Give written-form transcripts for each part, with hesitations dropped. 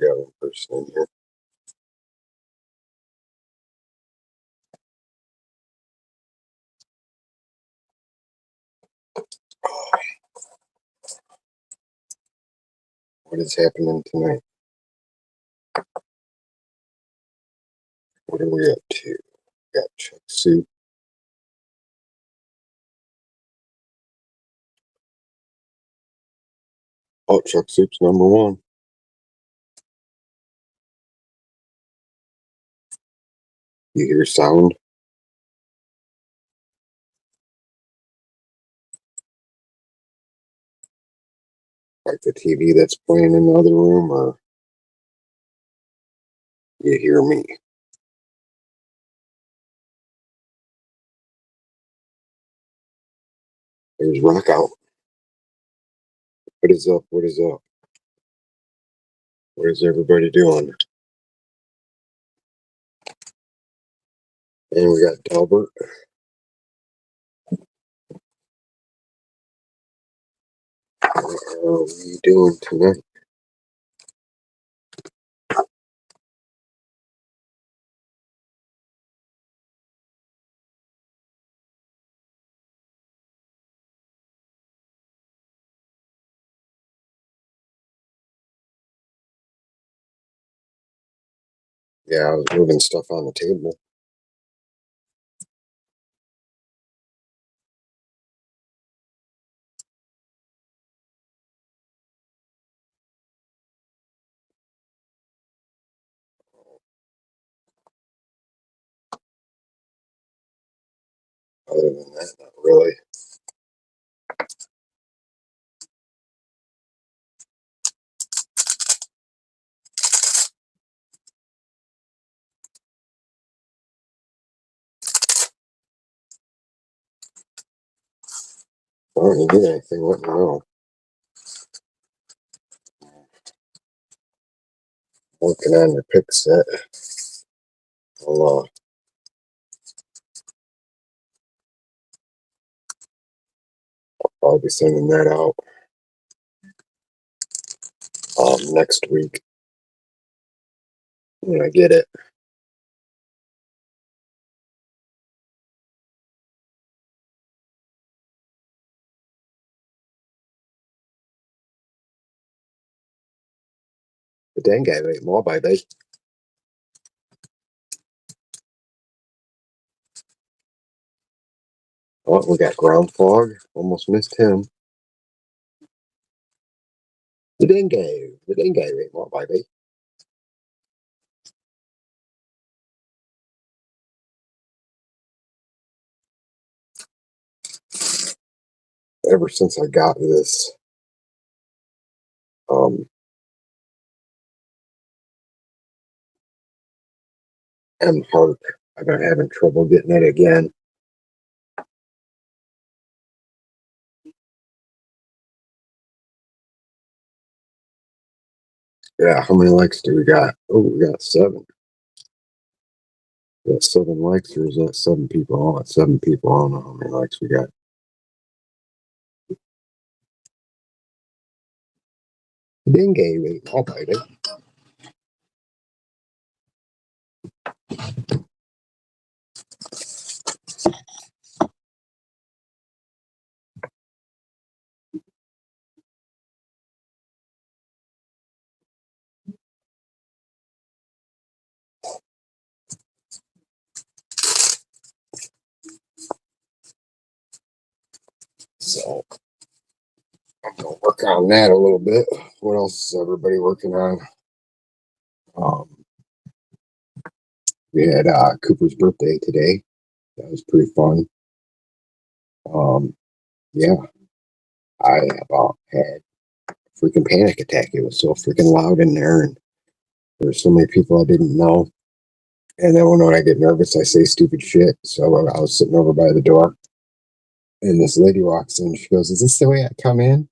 got one person in here. What is happening tonight? What are we up to? Got chuck soup. Oh, chuck soup's number one. You hear sound? Like the TV that's playing in the other room, or you hear me? There's Rock Out. What is up? What is up? What is everybody doing? And we got Delbert. What are we doing tonight? Yeah, I was moving stuff on the table. Other than that, not really. If you need anything, let me know. Working on your pick set. I'll be sending that out next week when I get it. The dang guy ate more by day. Oh, we got ground fog. Almost missed him. The dang guy ate more by day. Ever since I got this M Heart, I've been having trouble getting it again. Yeah, how many likes do we got? Oh, we got 7. We got 7 likes, or is that 7 people? Oh, it's 7 people. I don't know how many likes we got. Dang guy ate more by day. So I'm gonna work on that a little bit. What else is everybody working on? We had Cooper's birthday today. That was pretty fun. Yeah, I had a freaking panic attack. It was so freaking loud in there, and there were so many people I didn't know. And then when I get nervous, I say stupid shit. So I was sitting over by the door, and this lady walks in. She goes, "Is this the way I come in?"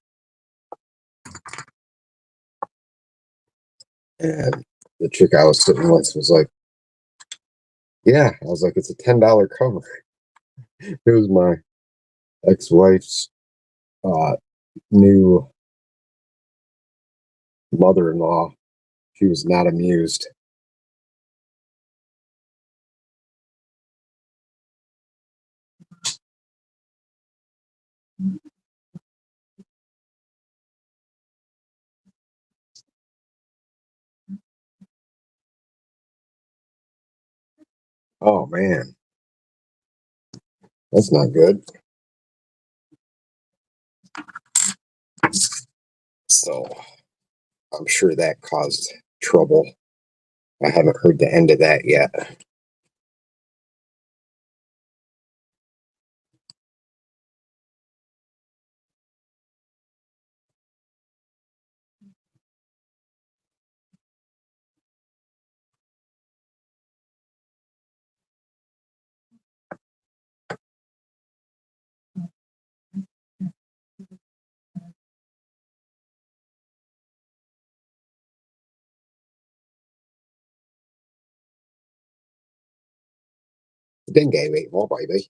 And the chick I was sitting with was like, "Yeah." I was like, "It's a $10 cover." It was my ex-wife's new mother-in-law. She was not amused. Oh man, that's not good. So I'm sure that caused trouble. I haven't heard the end of that yet. Dengue ate more, baby.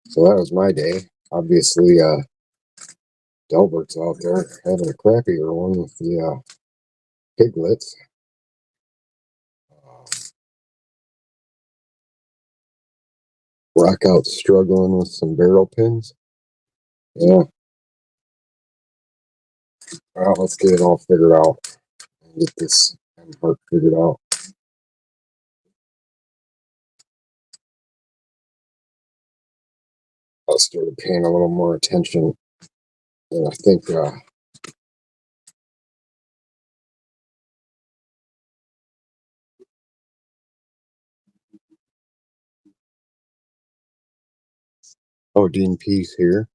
So that was my day. Obviously, Delbert's out there having a crappier one with the piglets. Rock out struggling with some barrel pins. Yeah. Well, let's get it all figured out and get this part figured out. I started paying a little more attention, and I think oh, Dean Peace here.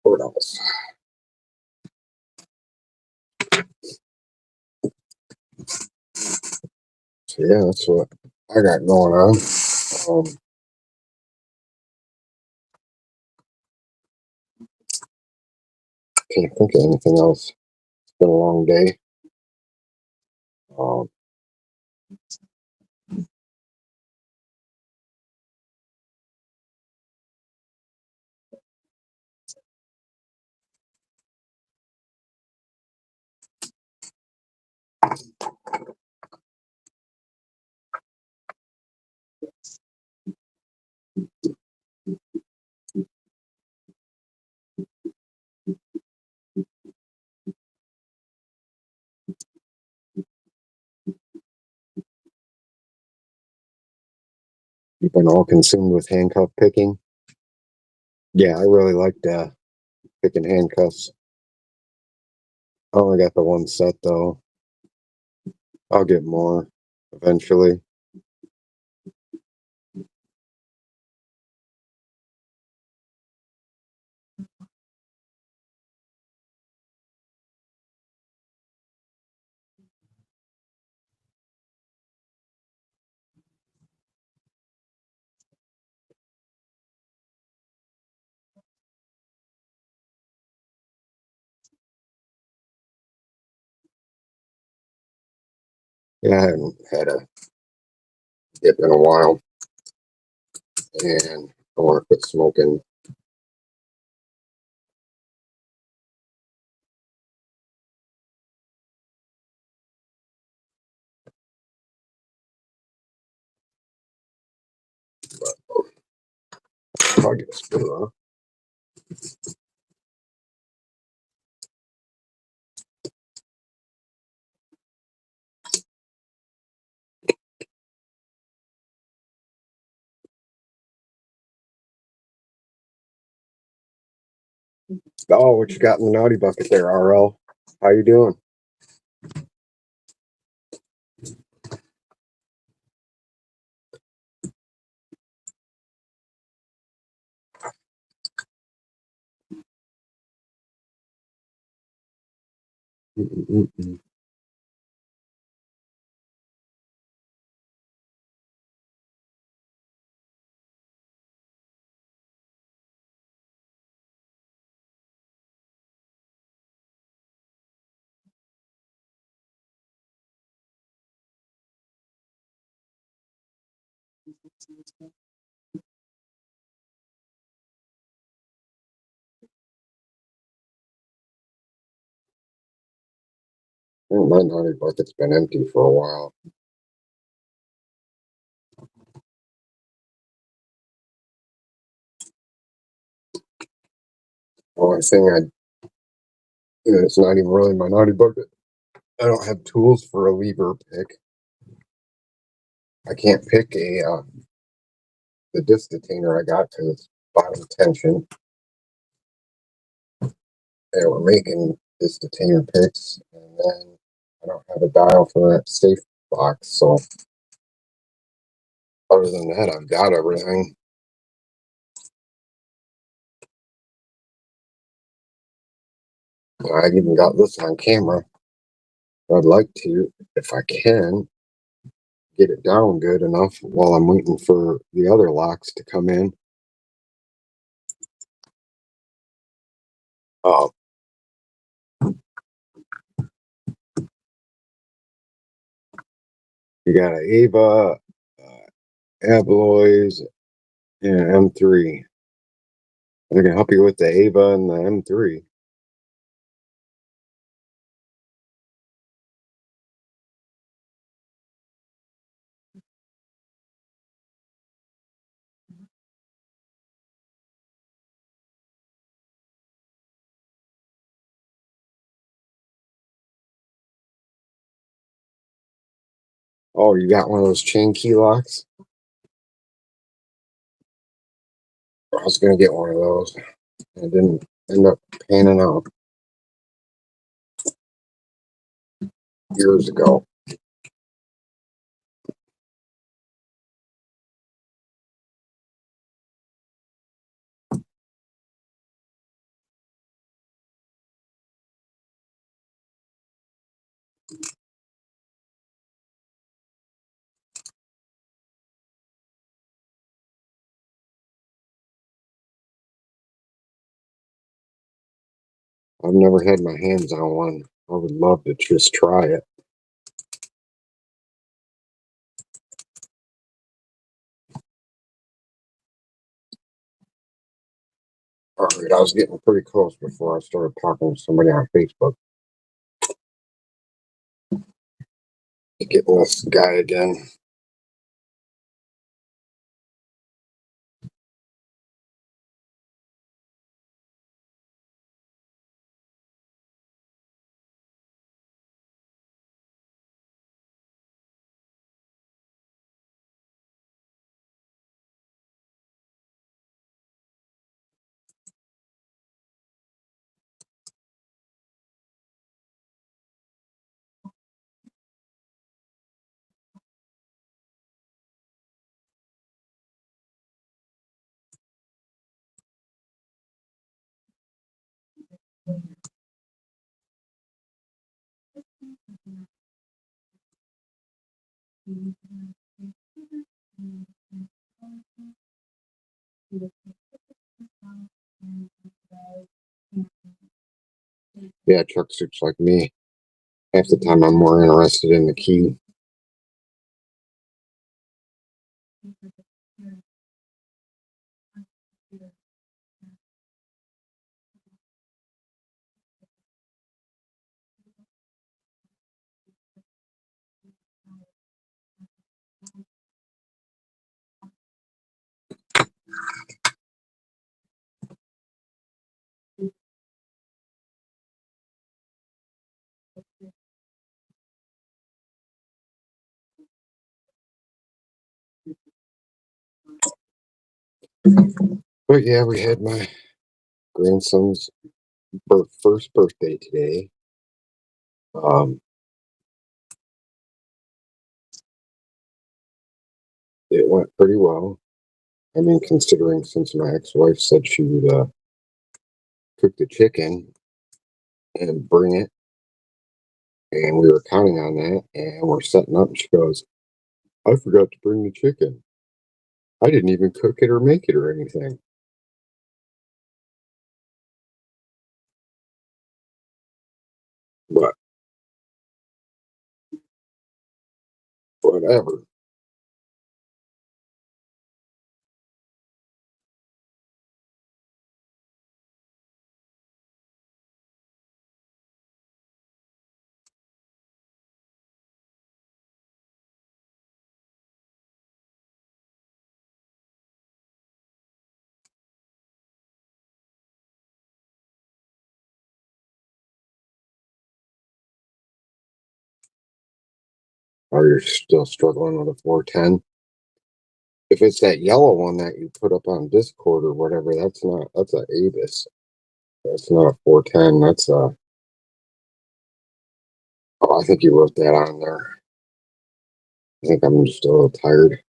What else? So yeah, that's what I got going on. Can't think of anything else. It's been a long day. Um, you've been all consumed with handcuff picking. Yeah, I really liked picking handcuffs. I only got the one set though. I'll get more eventually. Yeah, I haven't had a dip in a while, and I want to quit smoking. I'll get a spur, huh? Oh, what you got in the naughty bucket there, RL? How you doing? Mm-mm-mm. My naughty bucket's been empty for a while. Only thing it's not even really my naughty bucket. I don't have tools for a lever pick. I can't pick the disc detainer I got because it's bottom tension. They were making disc detainer picks, and then I don't have a dial for that safe box. So other than that, I've got everything. I even got this on camera. I'd like to, if I can, get it down good enough while I'm waiting for the other locks to come in. Uh, you got an Ava, Abloys, and M3. They're gonna help you with the Ava and the M3. Oh, you got one of those chain key locks? I was gonna get one of those. I didn't end up panning out years ago. I've never had my hands on one. I would love to just try it. All right, I was getting pretty close before I started talking to somebody on Facebook. Getting this guy again. Yeah, truck suits like me. Half the time I'm more interested in the key. But yeah, we had my grandson's first birthday today. Um, it went pretty well. I mean, considering since my ex-wife said she would cook the chicken and bring it, and we were counting on that, and we're setting up, and she goes, "I forgot to bring the chicken. I didn't even cook it or make it or anything." But whatever. or you're still struggling with a 410. If it's that yellow one that you put up on Discord or whatever, that's a Avis. That's not a 410. That's a, oh, I think you wrote that on there. I think I'm just a little tired.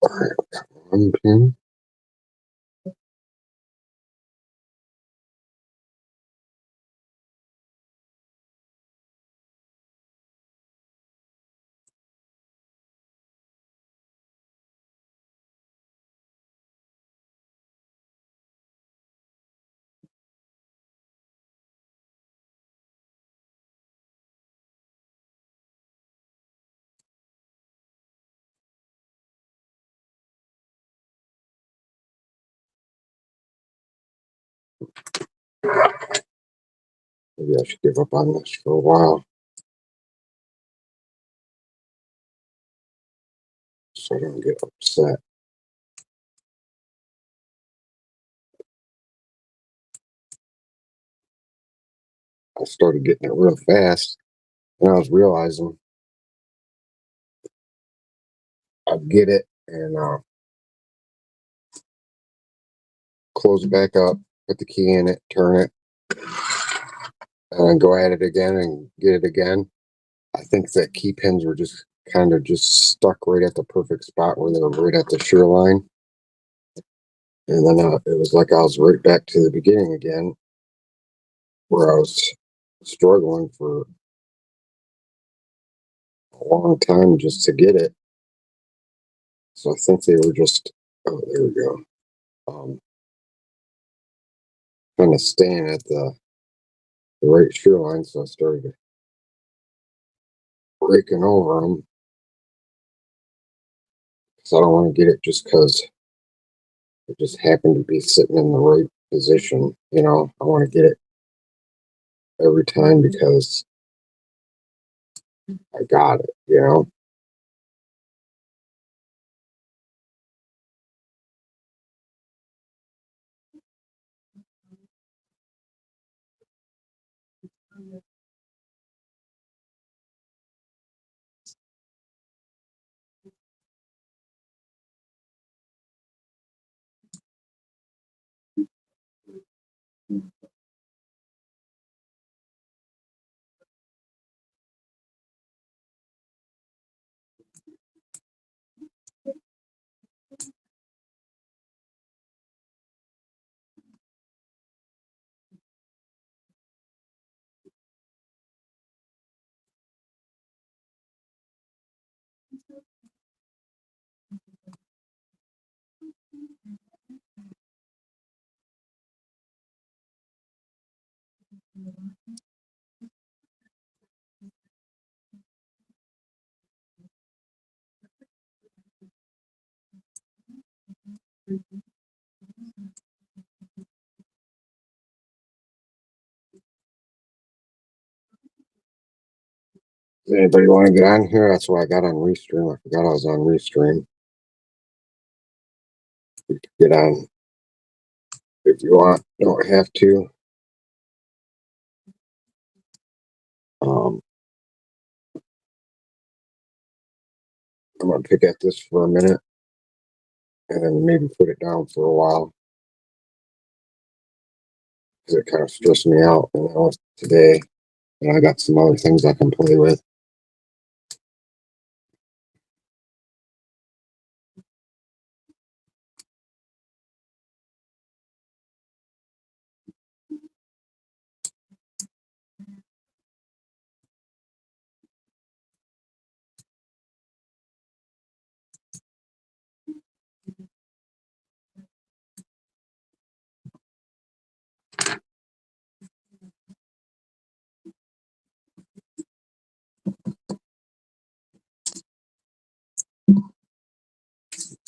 All right, we got one pin. Maybe I should give up on this for a while so I don't get upset. I started getting it real fast, and I was realizing I'd get it and close it back up, put the key in it, turn it, and then go at it again and get it again. I think that key pins were just kind of just stuck right at the perfect spot where they were right at the shear line. And then it was like I was right back to the beginning again, where I was struggling for a long time just to get it. So I think they were just, oh, there we go. Kind of staying at the right shear line. So I started breaking over them. So I don't want to get it just because it just happened to be sitting in the right position. You know, I want to get it every time because I got it, you know. Does anybody want to get on here? That's why I got on Restream. I forgot I was on Restream. You can get on if you want. Don't have to. Um, I'm gonna pick at this for a minute and then maybe put it down for a while because it kind of stressed me out. And that was today, and I got some other things I can play with.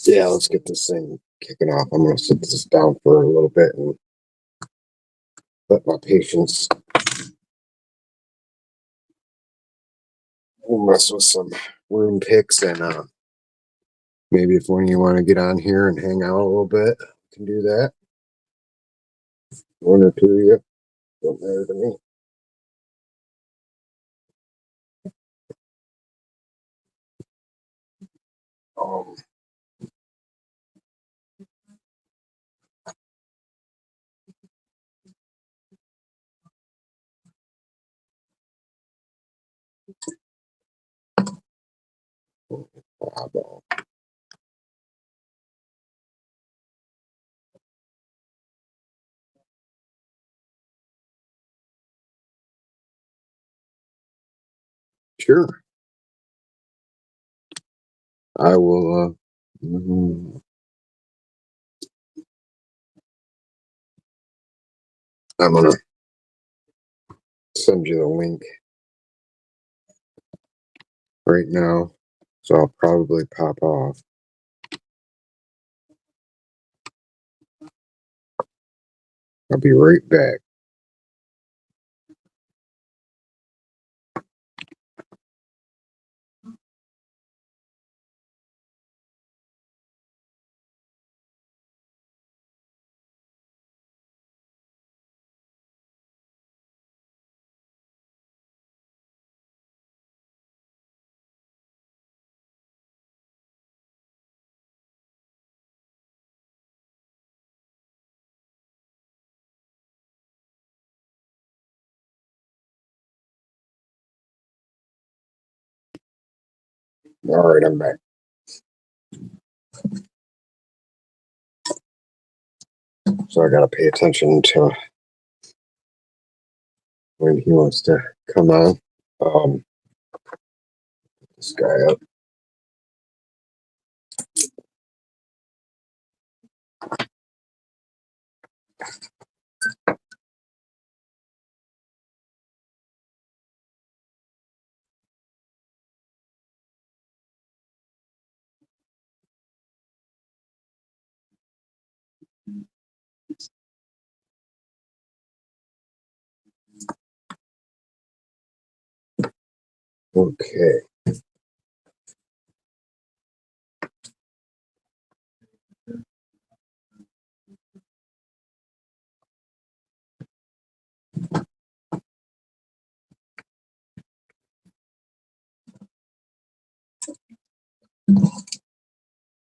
Yeah, let's get this thing kicking off. I'm gonna sit this down for a little bit and let my patience mess with some room picks and maybe if one of you want to get on here and hang out a little bit, you can do that. One or two of you, don't matter to me. Um, eyeball. Sure. I will, I'm gonna send you the link right now. So I'll probably pop off. I'll be right back. All right, I'm back. So I gotta pay attention to when he wants to come on. Um, this guy up. Okay.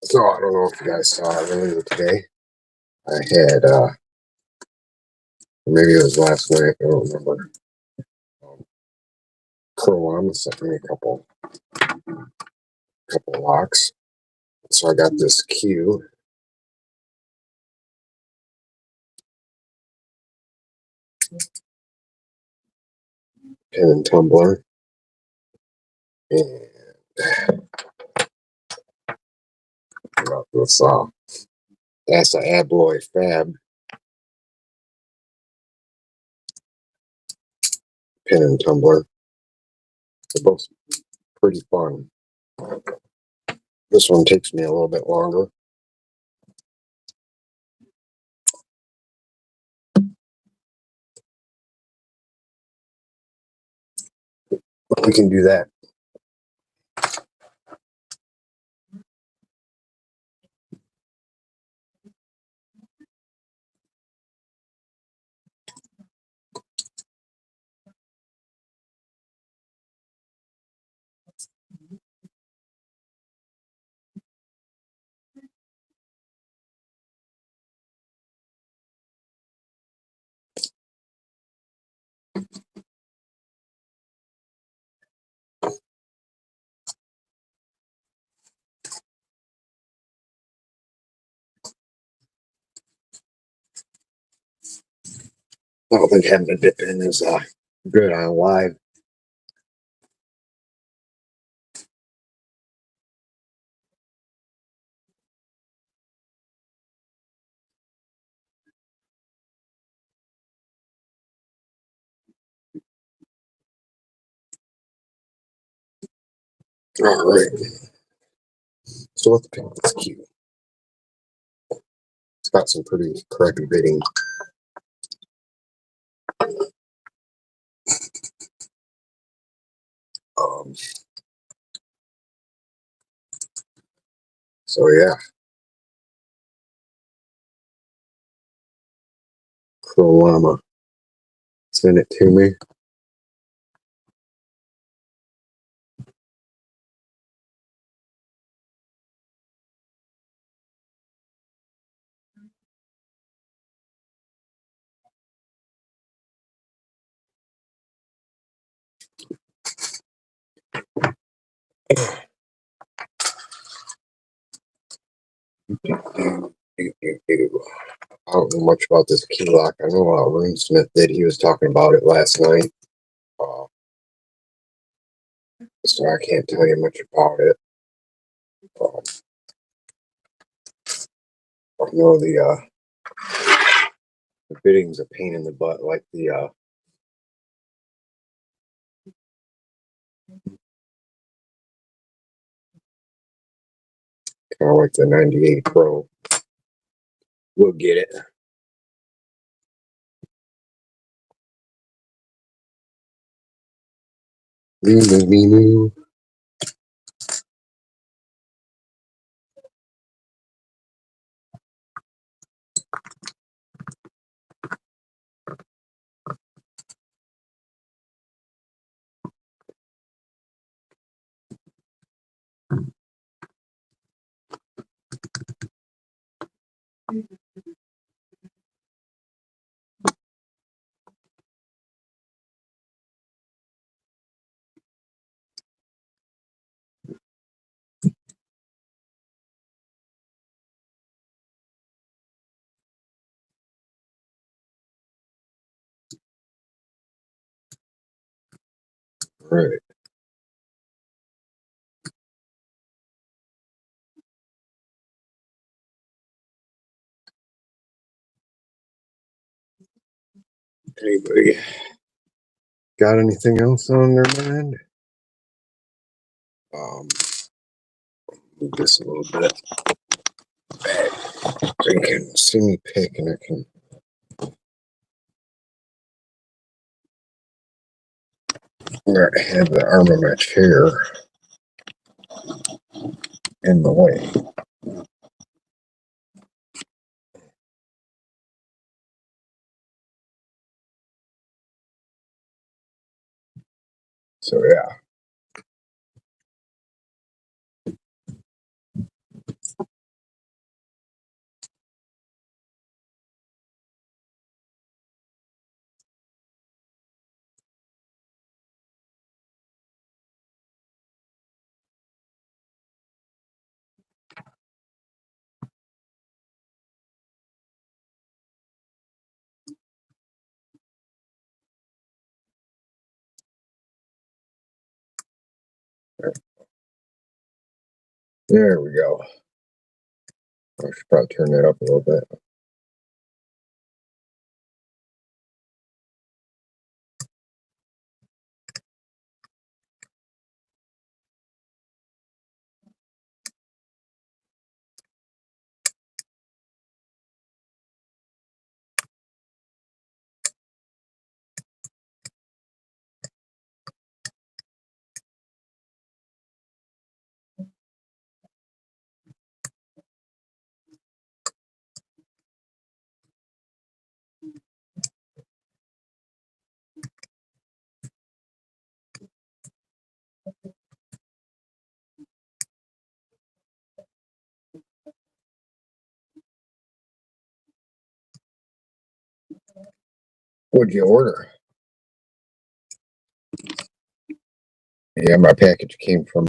So I don't know if you guys saw it earlier today. I had, maybe it was last night. I don't remember. Curlama sent me a couple locks. So I got this cue pin and tumbler, and about this that's an Abloy Fab pin and tumbler. They're both pretty fun. This one takes me a little bit longer. But we can do that. I don't think having a dip in is good on live. All right. So let's pick this cue. It's got some pretty crappy bidding. Um, so yeah, Crolama sent it to me. I don't know much about this key lock. I know Runesmith did. He was talking about it last night. Uh, so I can't tell you much about it. Um, I know the bidding's a pain in the butt, like the kind of like the 98 Pro. We'll get it. Me. Right. Anybody got anything else on their mind? Move this a little bit. So you can see me pick, and I can have the arm of my chair in the way. So yeah. There we go. I should probably turn that up a little bit. What'd you order? Yeah, my package came from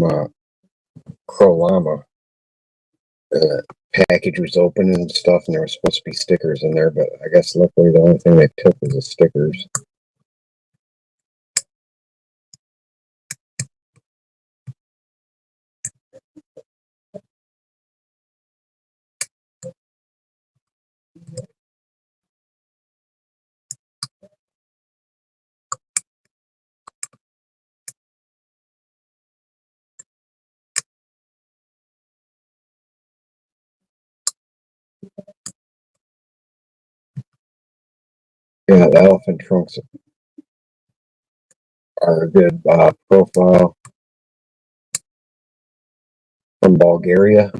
Crow Llama. The package was open and stuff, and there was supposed to be stickers in there, but I guess luckily the only thing they took was the stickers. Yeah, the elephant trunks are a good profile from Bulgaria.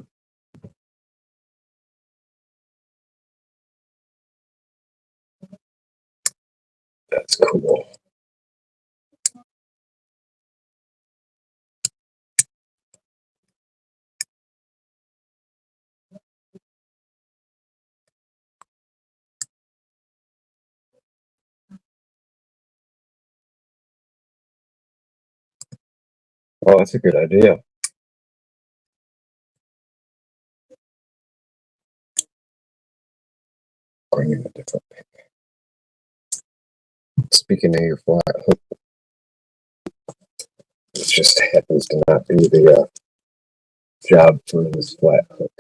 That's cool. Oh, that's a good idea. I need a different pick. Speaking of your flat hook, it just happens to not be the job for this flat hook.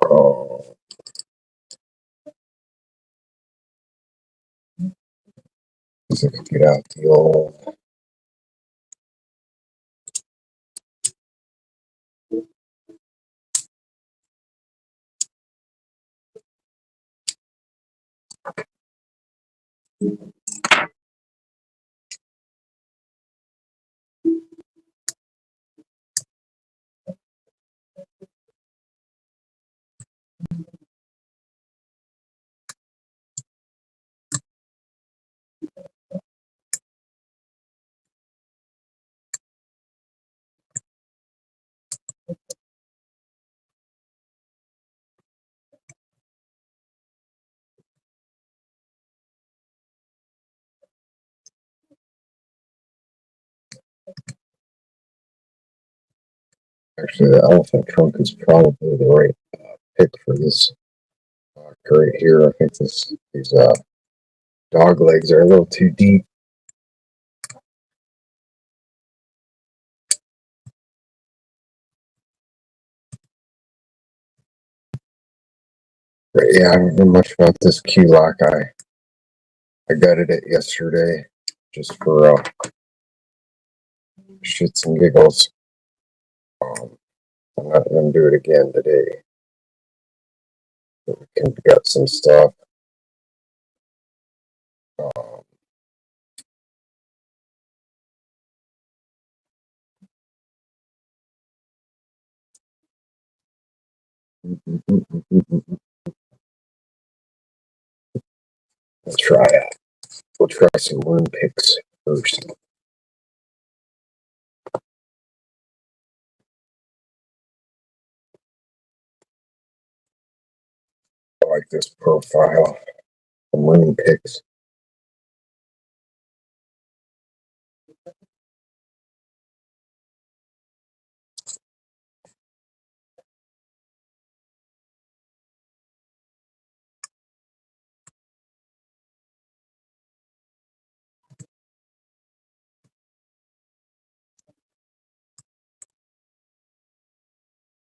Oh. So I can get out the old. Actually, the elephant trunk is probably the right pick for this right here. I think these dog legs are a little too deep. But yeah, I don't know much about this key lock. I gutted it yesterday just for shits and giggles. I'm not going to do it again today. But we can get some stuff. We'll try it. We'll try some wound picks first. I like this profile. Some wound picks.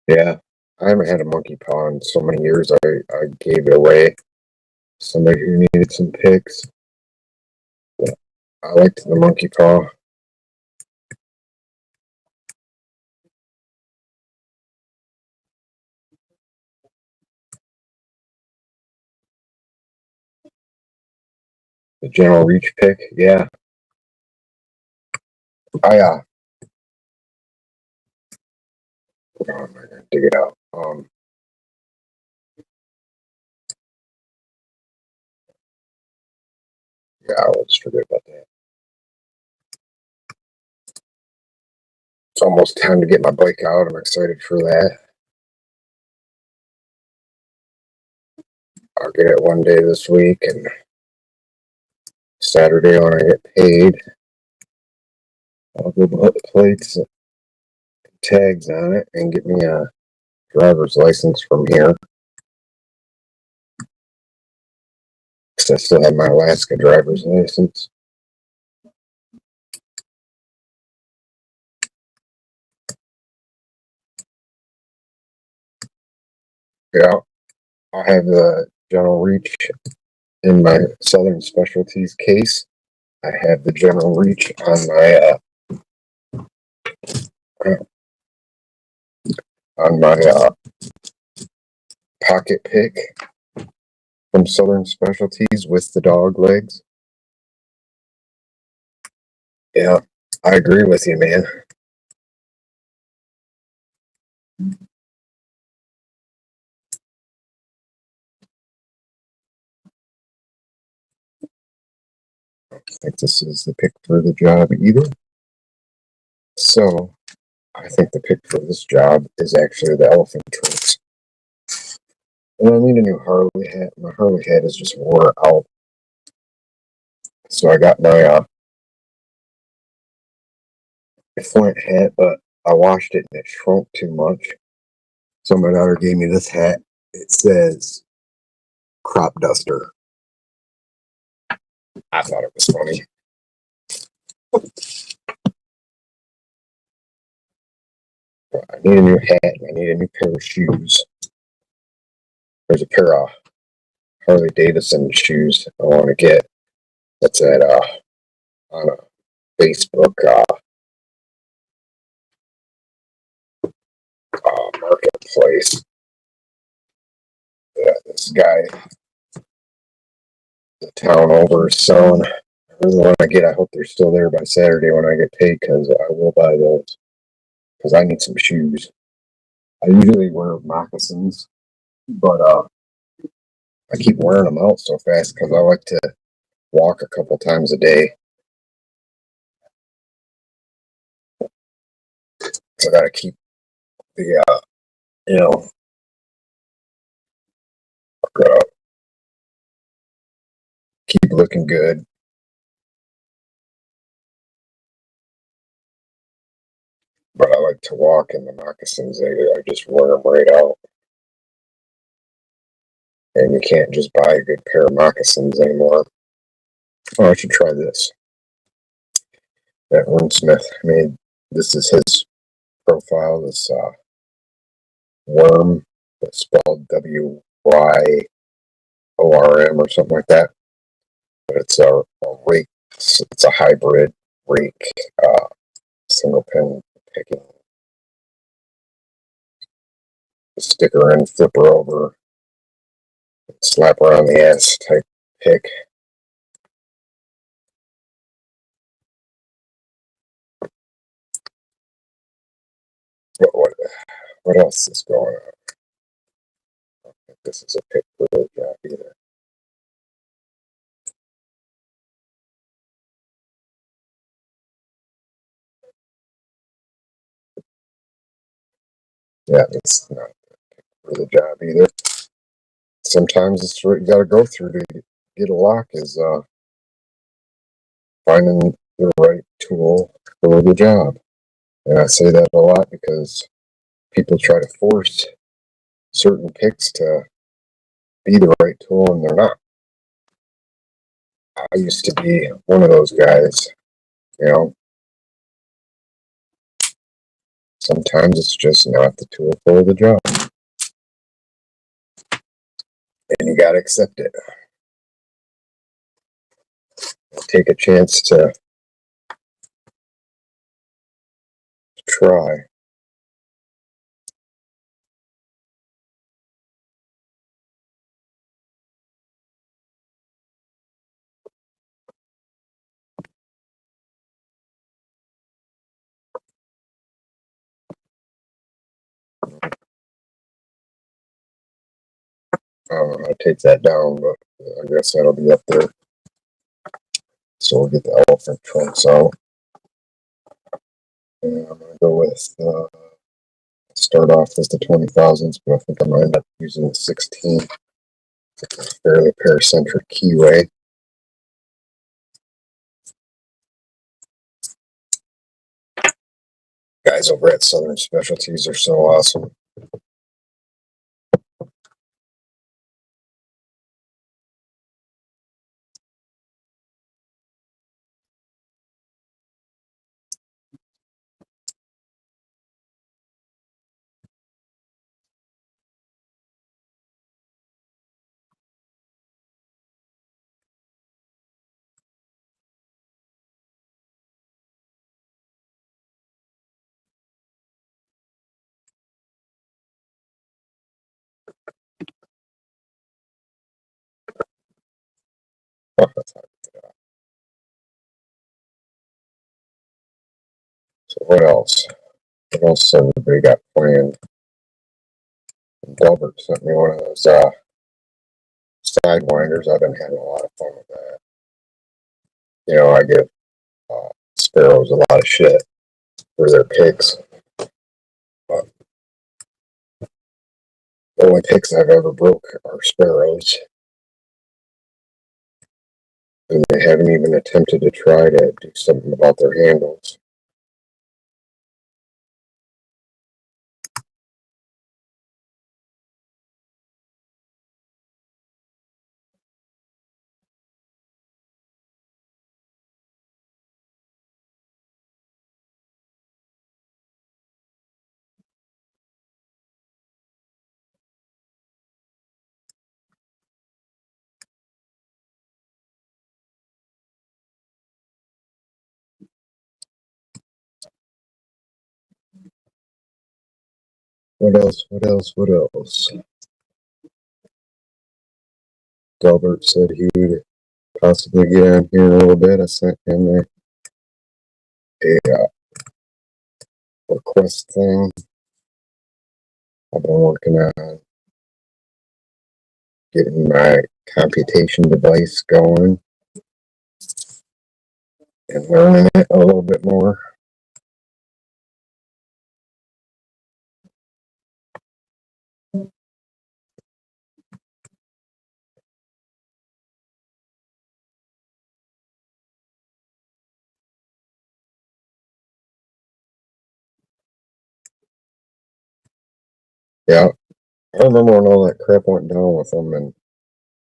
Yeah, I haven't had a monkey paw in so many years. I gave it away. Somebody who needed some picks. But I liked the monkey paw. The general reach pick, yeah. I I'm gonna dig it out. Yeah, let's forget about that. It's almost time to get my bike out. I'm excited for that. I'll get it one day this week, and Saturday when I get paid, I'll go put the plates and tags on it and get me a driver's license from here. Because I still have my Alaska driver's license. Yeah, I have the general reach in my Southern Specialties case. I have the general reach on my pocket pick from Southern Specialties with the dog legs. Yeah, I agree with you, man. I don't think this is the pick for the job either. So I think the pick for this job is actually the elephant trunks. And I need a new Harley hat. My Harley hat is just wore out. So I got my Flint hat, but I washed it and it shrunk too much. So my daughter gave me this hat. It says crop duster. I thought it was funny. I need a new hat and I need a new pair of shoes. There's a pair of Harley Davidson shoes I want to get. That's at on a Facebook marketplace. This guy, the town over, is selling. I really want to get. I hope they're still there by Saturday when I get paid, because I will buy those. Because I need some shoes. I usually wear moccasins, but I keep wearing them out so fast because I like to walk a couple times a day. So I got to keep the you know, gotta keep looking good. But I like to walk in the moccasins. I just wear them right out. And you can't just buy a good pair of moccasins anymore. Oh, I should try this. That Wordsmith made. This is his profile. This worm that's spelled WYORM or something like that. But it's a rake. It's a hybrid rake, single pin picking. Stick her in, flip her over, slap her on the ass type pick. What else is going on? I don't think this is a pick for the job either. Yeah, it's not a pick for the job either. Sometimes it's what you got to go through to get a lock, is finding the right tool for the job. And I say that a lot because people try to force certain picks to be the right tool, and they're not. I used to be one of those guys, you know. Sometimes it's just not the tool for the job. And you got to accept it. Take a chance to try. I don't know how to take that down, but I guess that'll be up there. So we'll get the elephant trunks out. And I'm going to go with, start off with the 20,000s, but I think I might end up using the 16. It's a fairly paracentric keyway. Guys over at Southern Specialties are so awesome. So what else? What else everybody got planned? Delbert sent me one of those sidewinders. I've been having a lot of fun with that. You know, I give sparrows a lot of shit for their picks. But the only picks I've ever broke are sparrows. And they haven't even attempted to try to do something about their handles. What else? What else? What else? Delbert said he would possibly get on here in a little bit. I sent him a request thing. I've been working on getting my computation device going and learning it a little bit more. Yeah, I remember when all that crap went down with them and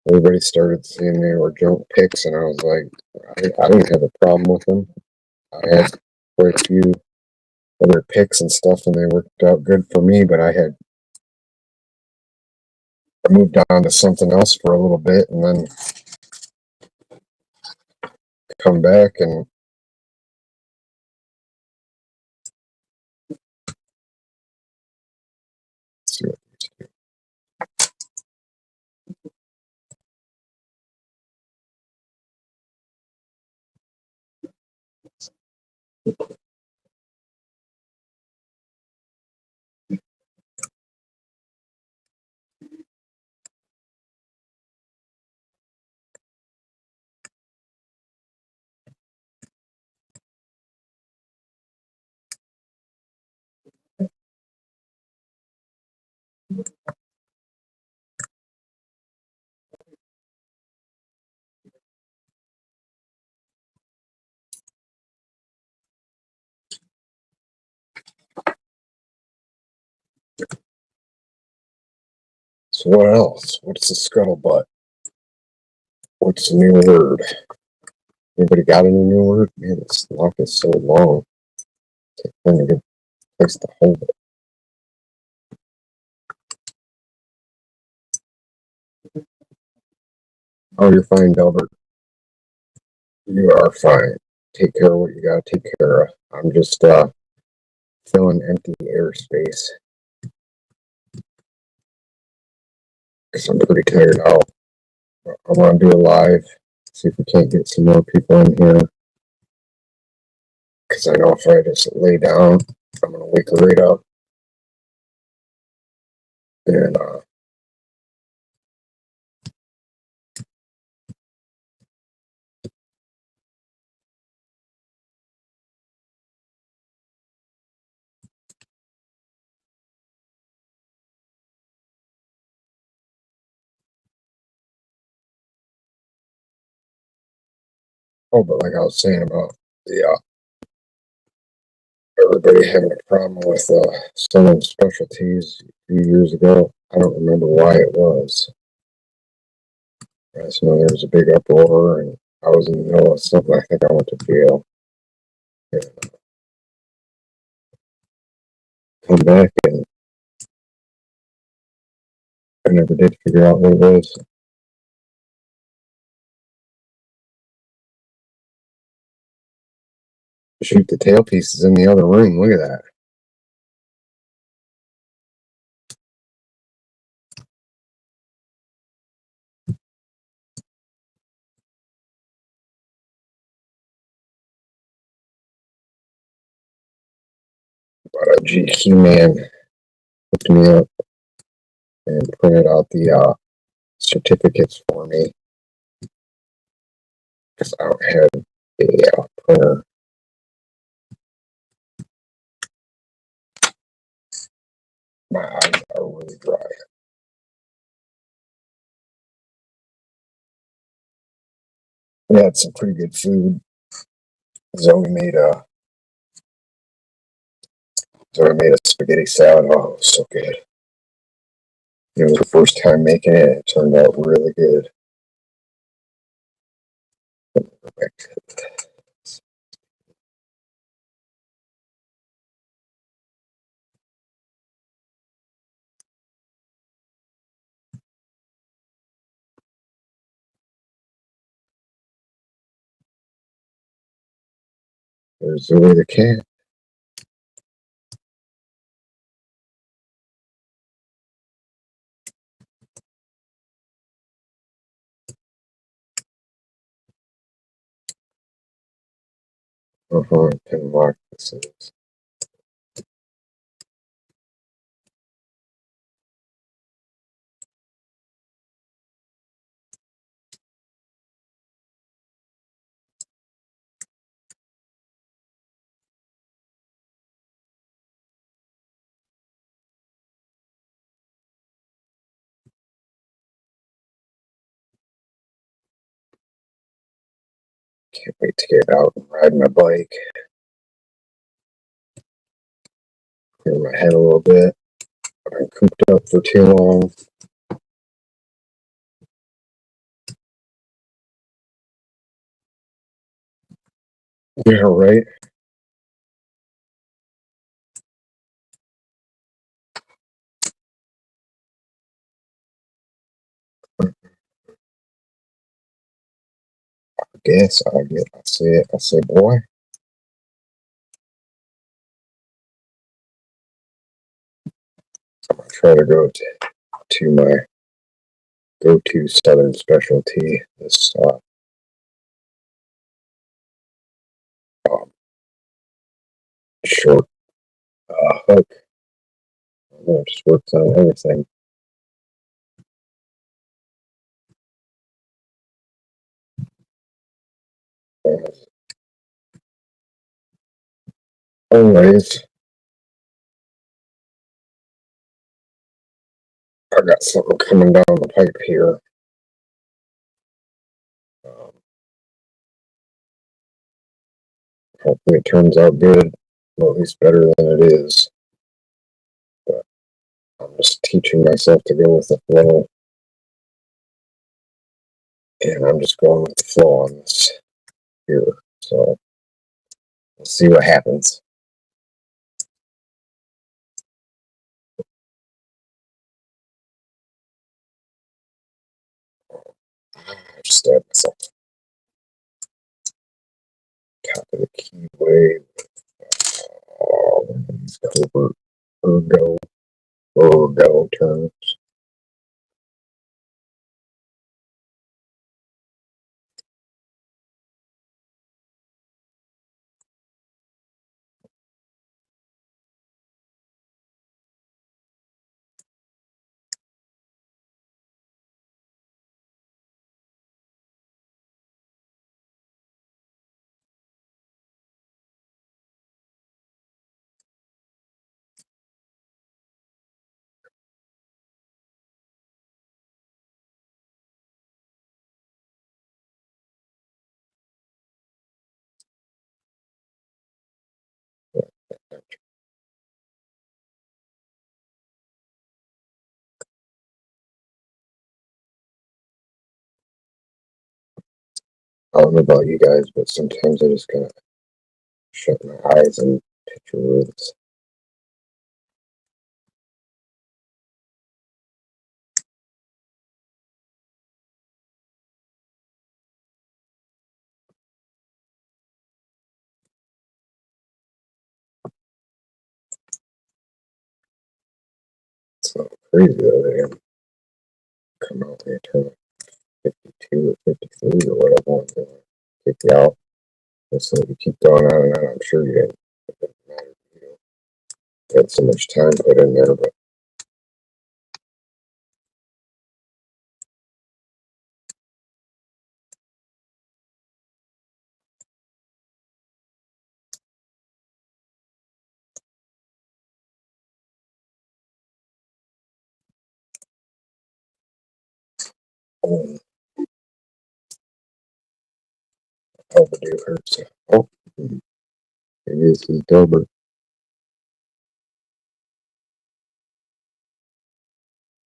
everybody started saying they were junk picks, and I was like, I didn't have a problem with them. I had quite a few other picks and stuff, and they worked out good for me, but I moved on to something else for a little bit and then come back and see what these do. So what else? What's the scuttlebutt? What's the new word? Anybody got any new word? Man, this lock is so long. Can't find a good place to hold it. Oh, you're fine, Delbert. You are fine. Take care of what you gotta take care of. I'm just filling empty airspace because I'm pretty tired out. I want to do a live, see if we can't get some more people in here. Because I know if I just lay down, I'm gonna wake right up and oh, but like I was saying about the everybody having a problem with some specialties a few years ago. I don't remember why it was. I just know there was a big uproar, and I was in the middle of something. I think I went to jail. And come back, and I never did figure out what it was. Shoot, the tailpiece is in the other room. Look at that. But a GQ man hooked me up and printed out the certificates for me because I don't have a printer. My eyes are really dry. We had some pretty good food. Zoe made a spaghetti salad. Oh, it was so good. It was her first time making it. It turned out really good. There's Zoe the cat. Can mark this is. Can't wait to get out and ride my bike. Clear my head a little bit. I've been cooped up for too long. Yeah, right. I guess I say, boy. I'm gonna try to go to my go-to southern specialty. This um, short hook. I don't know, it just works on everything. Anyways, I got something coming down the pipe here. Hopefully it turns out good, or at least better than it is. But I'm just teaching myself to go with the flow. And I'm just going with the flow on this here. So we'll see what happens. I just stabbed myself. Top of the keyway. These covert ergo terms. I don't know about you guys, but sometimes I just gotta shut my eyes and picture words. It's not crazy though. They come out and turn 52 or 53 or whatever, and then kick you out. And so you keep going on and on. I'm sure you didn't. It doesn't matter. You had so much time put in there, but oh, overdue hurts. Oh, it is his Delbert.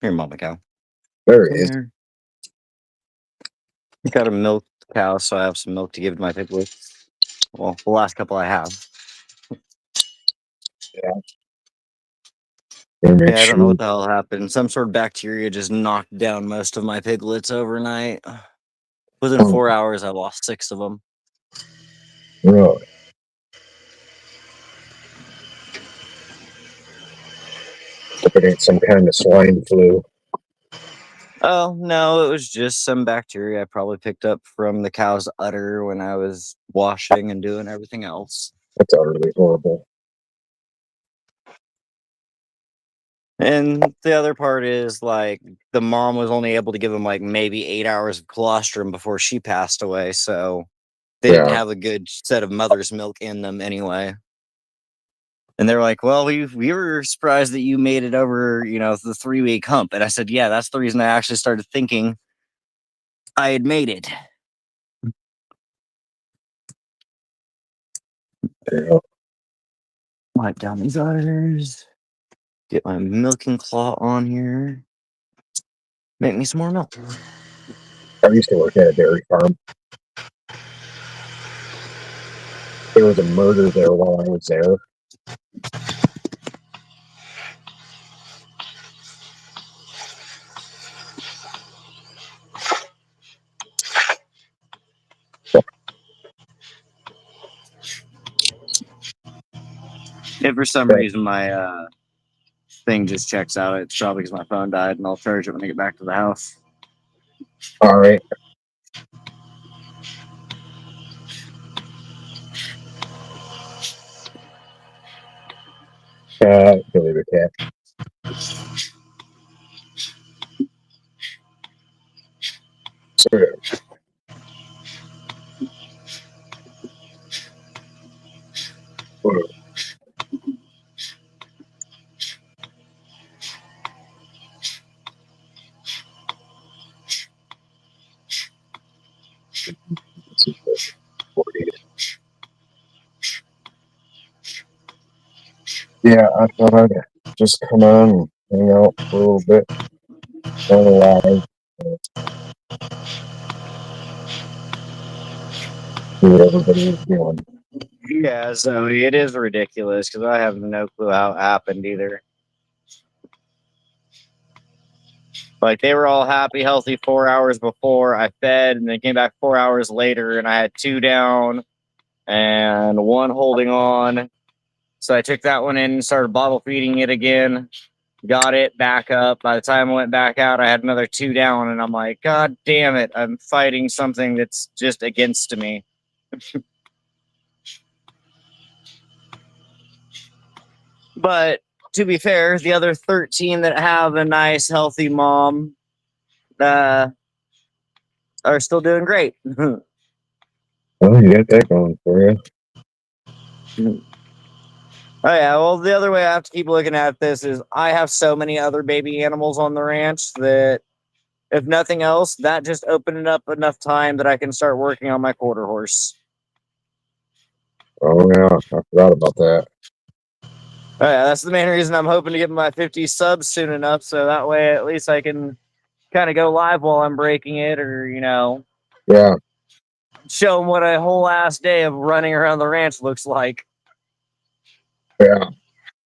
Here, Mama Cow. There he is. There. Got a milk cow, so I have some milk to give to my piglets. Well, the last couple I have. Yeah. Make Yeah, I don't sure. know what the hell happened. Some sort of bacteria just knocked down most of my piglets overnight. Within 4 hours, I lost 6 of them. Really? Hope it ain't some kind of swine flu. Oh, no, it was just some bacteria I probably picked up from the cow's udder when I was washing and doing everything else. That's utterly horrible. And the other part is like the mom was only able to give him like maybe 8 hours of colostrum before she passed away. So they didn't Yeah. have a good set of mother's milk in them anyway. And they're like, well, we were surprised that you made it over, the 3-week hump. And I said, yeah, that's the reason I actually started thinking I had made it. Yeah. Wipe down these udders. Get my milking claw on here. Make me some more milk. I used to work at a dairy farm. There was a murder there while I was there. If for some Okay. reason my thing just checks out, it's probably because my phone died, and I'll charge it when I get back to the house. All right. Billy the cat. So, yeah, I thought I'd just come on and hang out for a little bit. Live. See what everybody was doing. Yeah, so it is ridiculous because I have no clue how it happened either. Like they were all happy, healthy 4 hours before I fed, and they came back 4 hours later, and I had 2 down and 1 holding on. So I took that one in and started bottle feeding it again. Got it back up. By the time I went back out, I had another 2 down, and I'm like, God damn it! I'm fighting something that's just against me. But to be fair, the other 13 that have a nice, healthy mom are still doing great. Well, you got that going for you. Oh yeah, well the other way I have to keep looking at this is I have so many other baby animals on the ranch that if nothing else, that just opened up enough time that I can start working on my quarter horse. Oh yeah, I forgot about that. Oh yeah, that's the main reason I'm hoping to get my 50 subs soon enough, so that way at least I can kind of go live while I'm breaking it, or Yeah, show them what a whole ass day of running around the ranch looks like. yeah,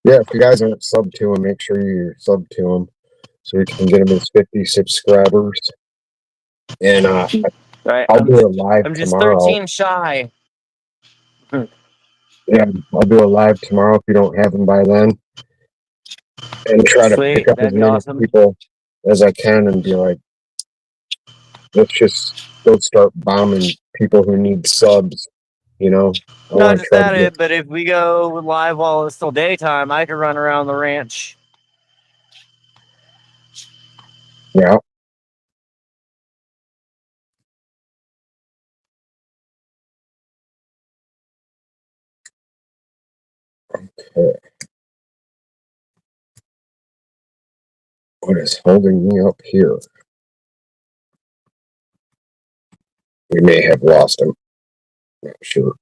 yeah. If you guys aren't sub to him, make sure you're sub to him so we can get him his 50 subscribers. And Right, I'll do a live I'm just tomorrow. 13 shy. Yeah, I'll do a live tomorrow if you don't have him by then, and try to pick Sweet, up as that'd be many awesome. people as I can and be like, let's just go start bombing people who need subs. I Not want to just try to that, get. but if we go live while it's still daytime, I could run around the ranch. Yeah. Okay. What is holding me up here? We may have lost him. Not sure.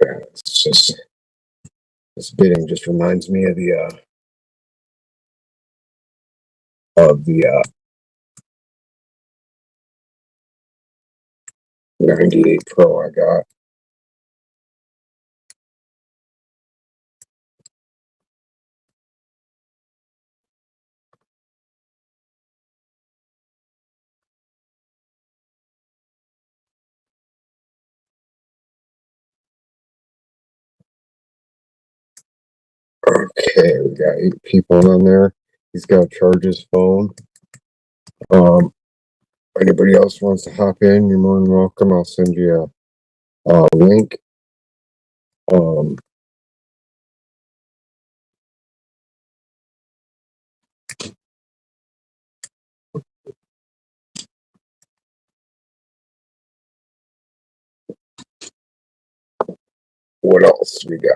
Yeah, it's just this bidding just reminds me of the 98 Pro I got. Okay, we got 8 people on there. He's got to charge his phone. Anybody else wants to hop in, you're more than welcome. I'll send you a link. What else we got?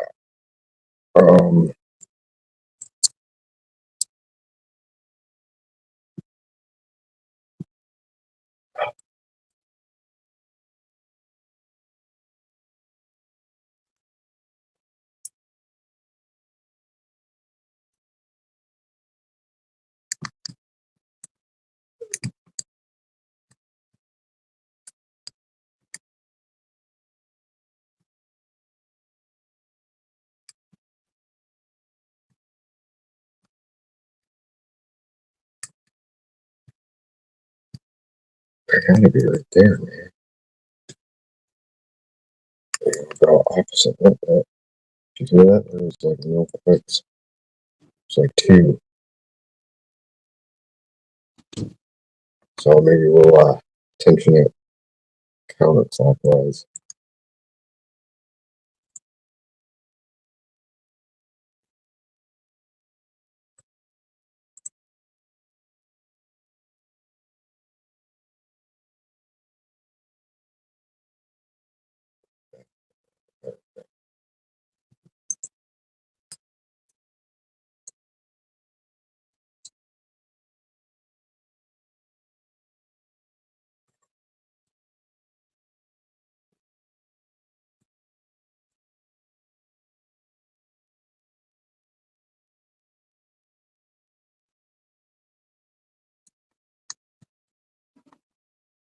I gotta be right there, man. Go opposite like that. Did you hear that? There was like no clicks. It's like 2. So maybe we'll tension it counterclockwise.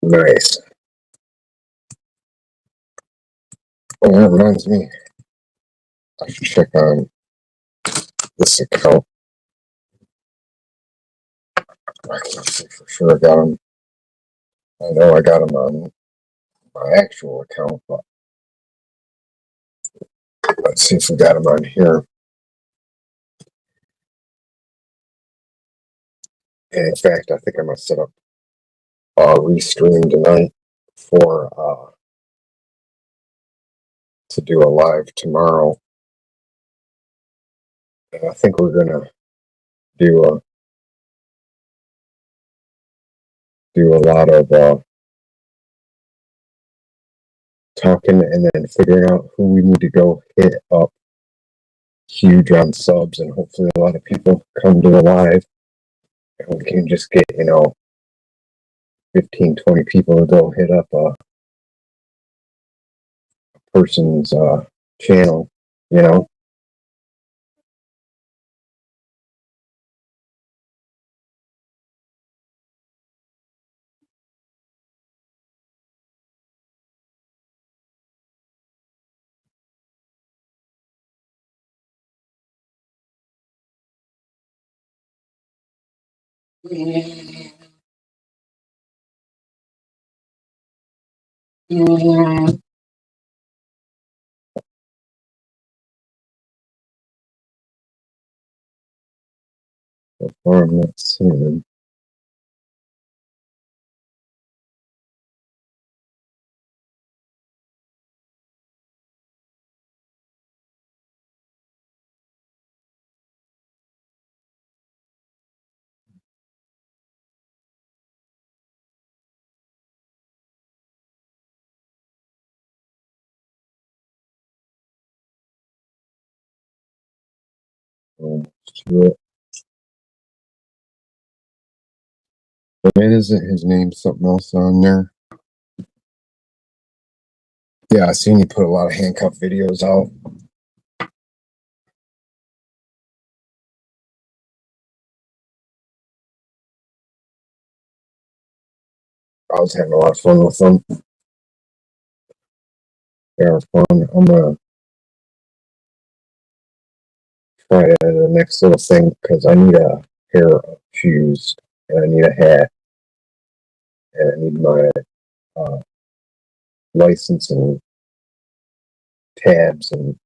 Nice. Oh, that reminds me. I should check on this account. I can't say for sure I got them. I know I got them on my actual account, but let's see if we got them on here. And in fact, I think I'm gonna set up Restream tonight for to do a live tomorrow. And I think we're gonna do a lot of talking and then figuring out who we need to go hit up huge on subs, and hopefully a lot of people come to the live and we can just get 15-20 people to go hit up a person's channel, you know. So far I'm not seeing them. What isn't his name something else on there? Yeah, I seen you put a lot of handcuff videos out. I was having a lot of fun with them. They are fun. I'm gonna try the next little thing because I need a pair of shoes and I need a hat and I need my license and tabs and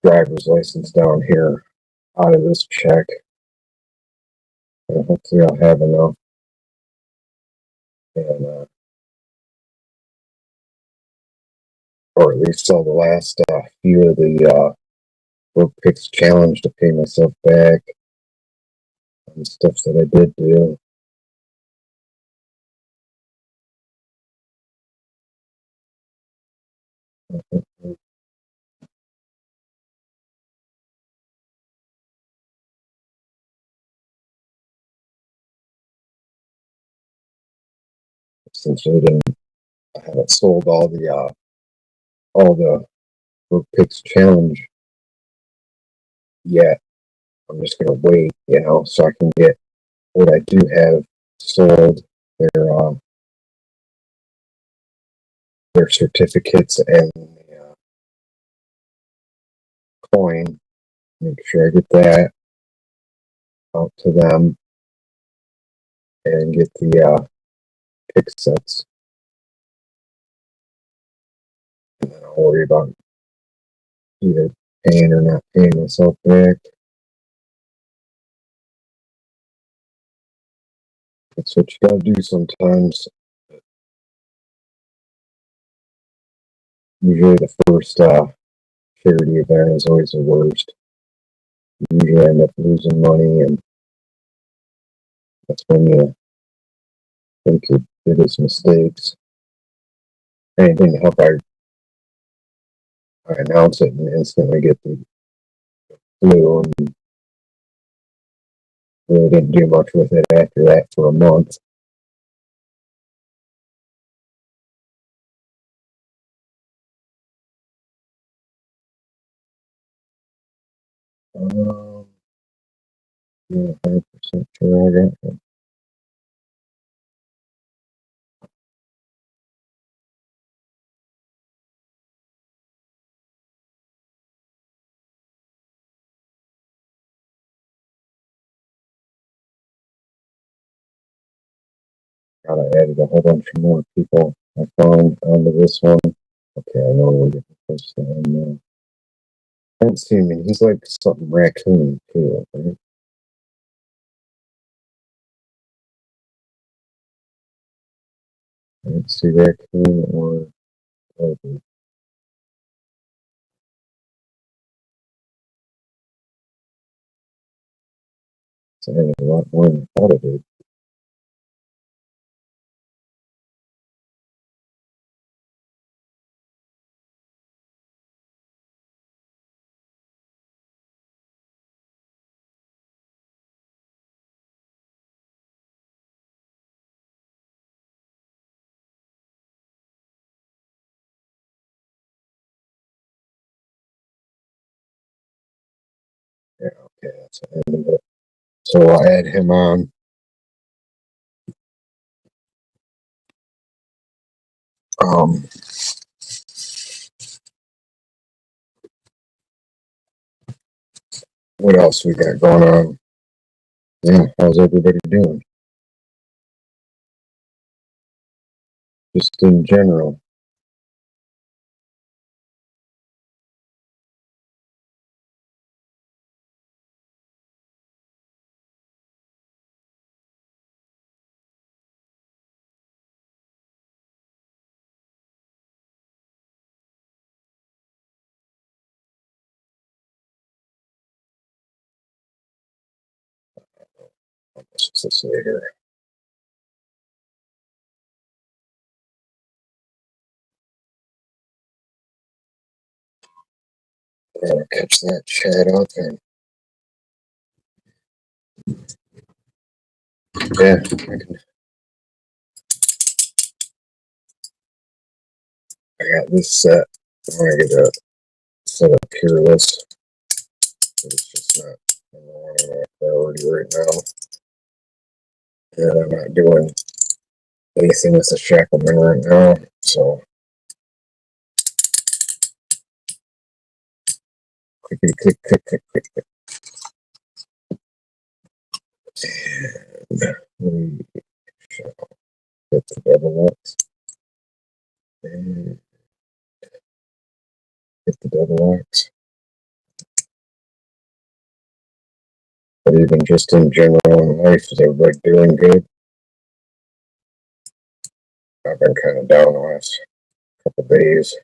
driver's license down here out of this check. And hopefully I'll have enough. And or at least sell the last few of the Work Picks Challenge to pay myself back on stuff that I did do. Since I haven't sold all the Work Picks Challenge yet, I'm just gonna wait, so I can get what I do have sold, their certificates and the coin. Make sure I get that out to them and get the pick sets. And then I'll worry about either paying or not paying myself back. That's what you gotta do sometimes. Usually the first charity event is always the worst. You usually end up losing money, and that's when you think your biggest mistakes. Anything to help, I announce it and instantly get the flu, and really didn't do much with it after that for a month. Yeah, 100% sure I got it. God, I added a whole bunch of more people I found onto this one. Okay, I know we're getting close to him now. I haven't seen him. He's like something raccoon too, right? I didn't see raccoon or Obi. So I had a lot more than I thought I did. Yeah, okay, that's the end of it. So I'll add him on. Um, what else we got going on? Yeah, how's everybody doing? Just in general. What's this later? Gotta catch that chat up and yeah, I got this set. I want to get a set up Peerless, but it's just not number one on my priority right now. And I'm not doing anything with the Shackleton right now, so clickety click, click, click, click, click. And we shall hit the double X and hit the double X. but even just in general in life, is everybody doing good? I've been kind of down the last couple days.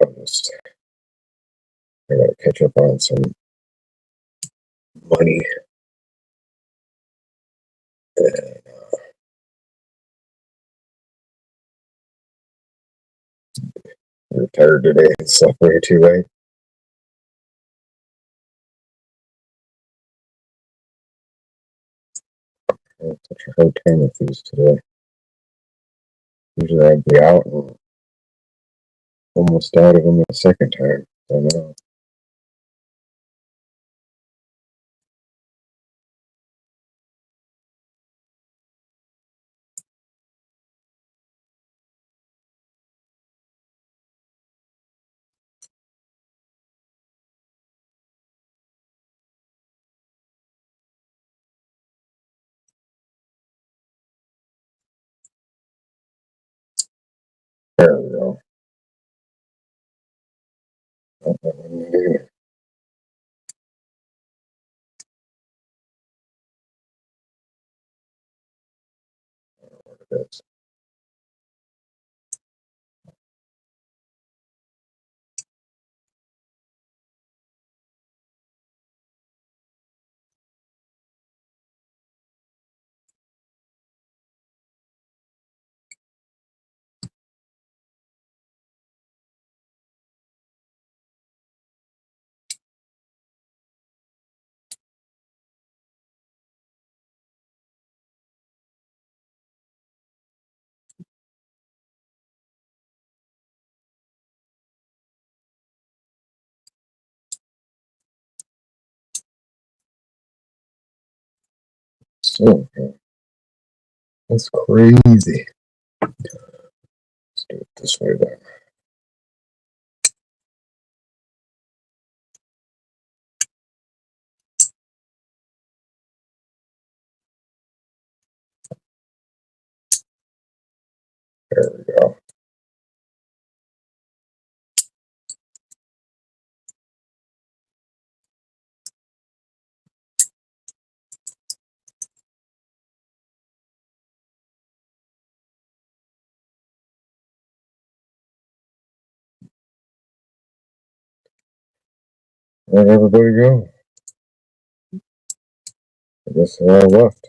I gotta catch up on some money. And, retired today and slept way too late. I had such a hard time with these today. Usually I'd be out and almost out of them the second time. I know. There we go. Oh, that wasn't either. What it is. So, that's crazy. Let's do it this way then. There we go. Where'd everybody go? I guess they're all left.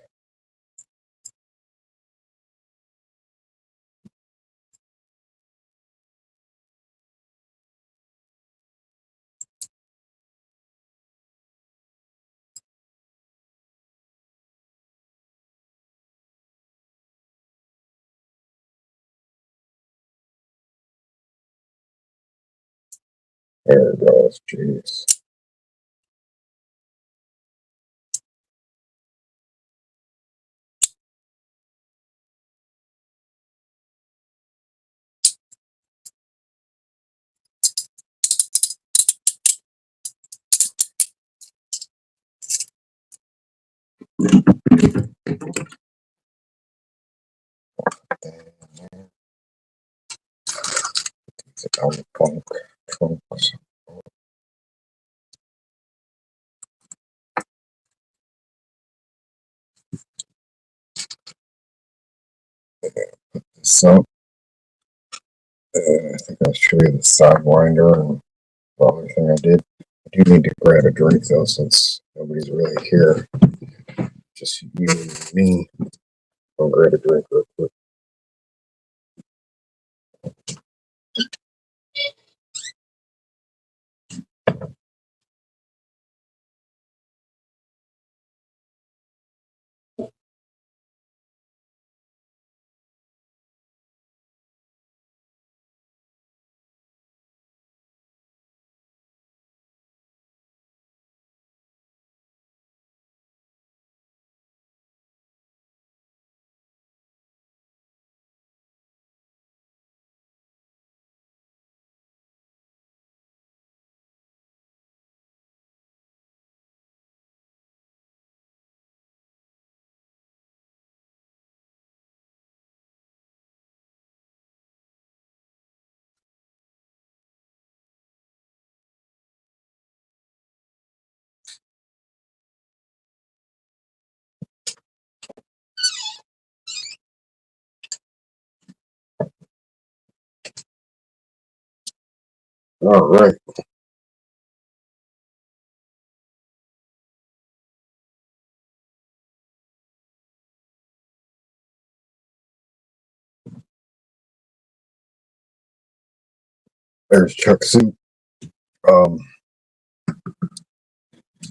There it goes. Jeez. It's a dumb trunks. So, I think I'll show you the sidewinder and everything I did. I do need to grab a drink though, since nobody's really here. Just you and me. I'll grab a drink real quick. All right. There's Chuck Soup.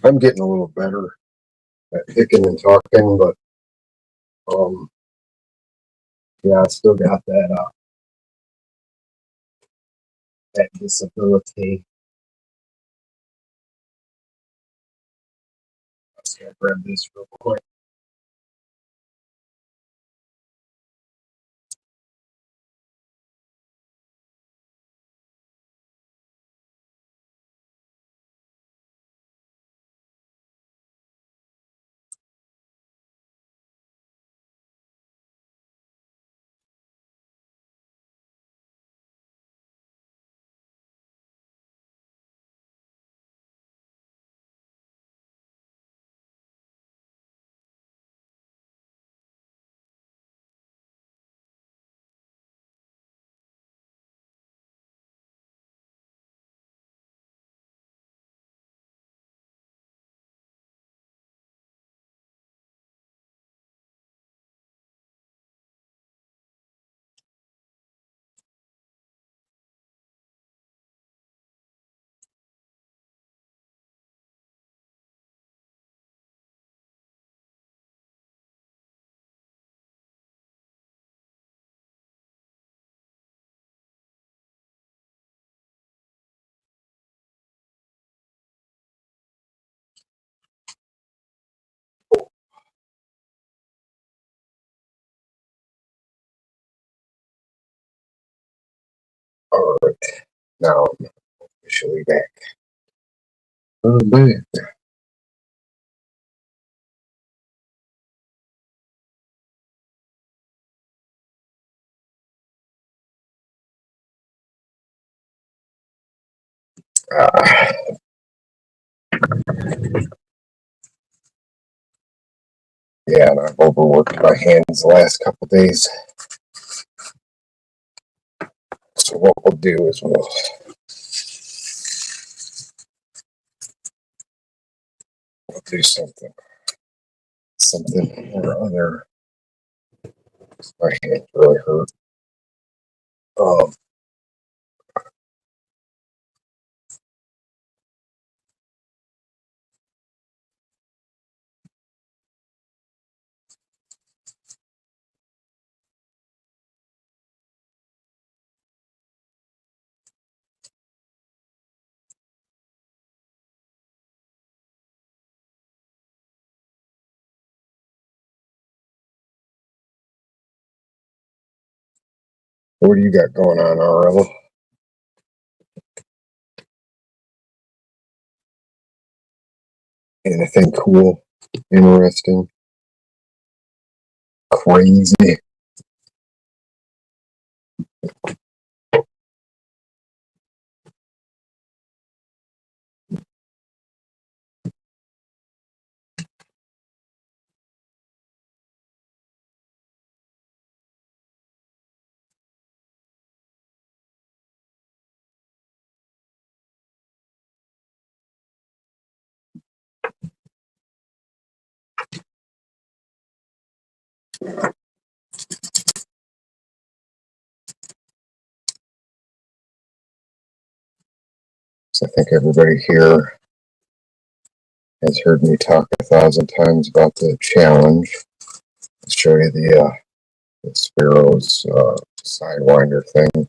I'm getting a little better at picking and talking, but yeah, I still got that disability. I just gotta grab this real quick. All right, now I'm officially back. Oh man. Uh, yeah, and I've overworked my hands the last couple days. So what we'll do is we'll do something or other. My hands really hurt. Um, what do you got going on, RL? Anything cool, interesting, crazy? So I think everybody here has heard me talk 1,000 times about the challenge. I'll show you the Sparrow's Sidewinder thing.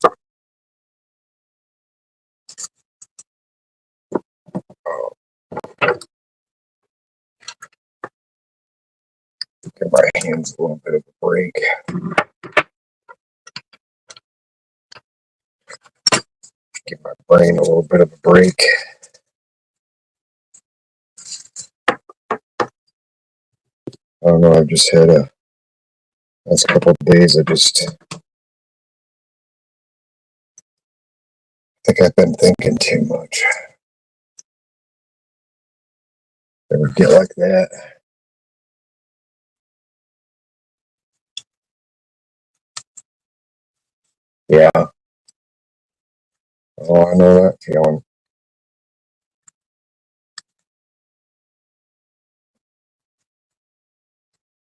Give my hands a little bit of a break. Give my brain a little bit of a break. I don't know, I've just had last couple of days, I think I've been thinking too much. Ever get like that? Yeah. Oh, I know that feeling.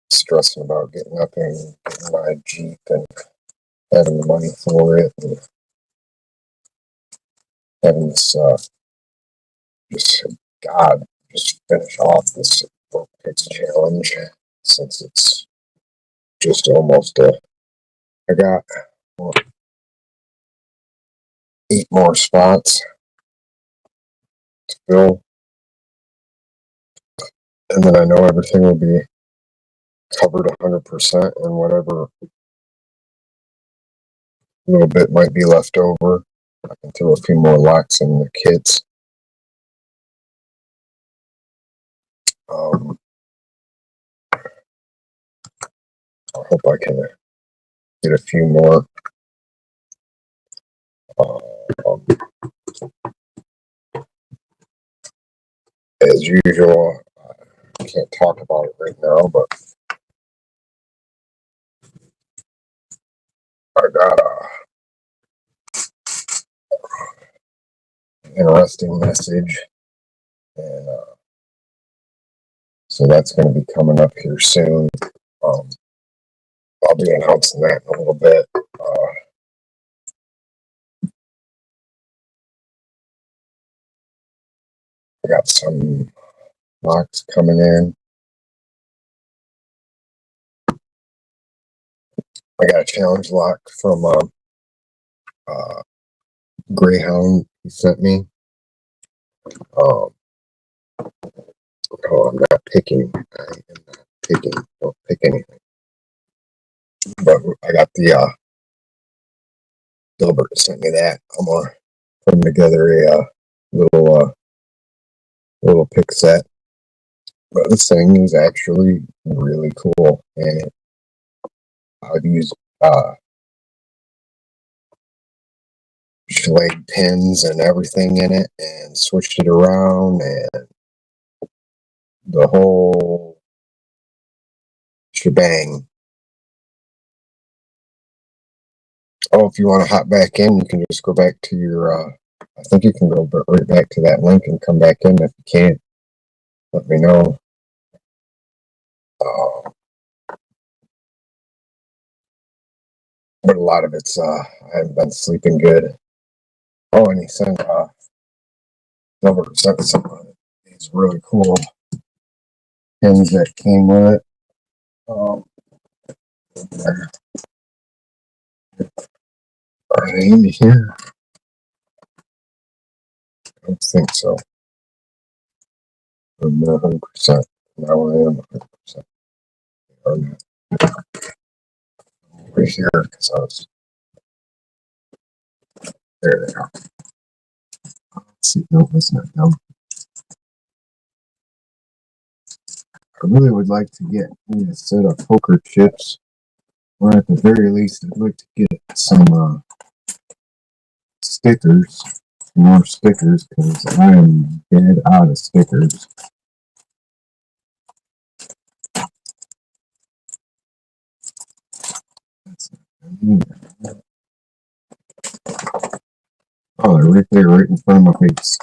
Stressing about getting up and getting my Jeep and having the money for it and having this, just finish off this Broke Picks challenge since it's just almost I got 8 more spots to fill, and then I know everything will be covered 100%, and whatever little bit might be left over, I can throw a few more locks in the kits. I hope I can get a few more. As usual, I can't talk about it right now, but I got an interesting message, and so that's going to be coming up here soon. I'll be announcing that in a little bit. I got some locks coming in. I got a challenge lock from Greyhound he sent me. Oh, I'm not picking. I am not picking. Don't pick anything. But I got the Gilbert sent me that. I'm gonna put together a little pick set. But this thing is actually really cool, and I've used Schlag pins and everything in it, and switched it around, and the whole shebang. Oh, if you want to hop back in, you can just go back to your. I think you can go right back to that link and come back in. If you can't, let me know. But a lot of it's I haven't been sleeping good. Oh, and he sent sent some these really cool pins that came with it. Are they in here? I don't think so. I'm not 100%. Now I am 100%. Or not. Over here, because I was. There they are. Let's see. No, that's not them. I really would like to get me a set of poker chips, or at the very least, I'd like to get some stickers, more stickers, because I am dead out of stickers. Oh, they're right there, right in front of my face.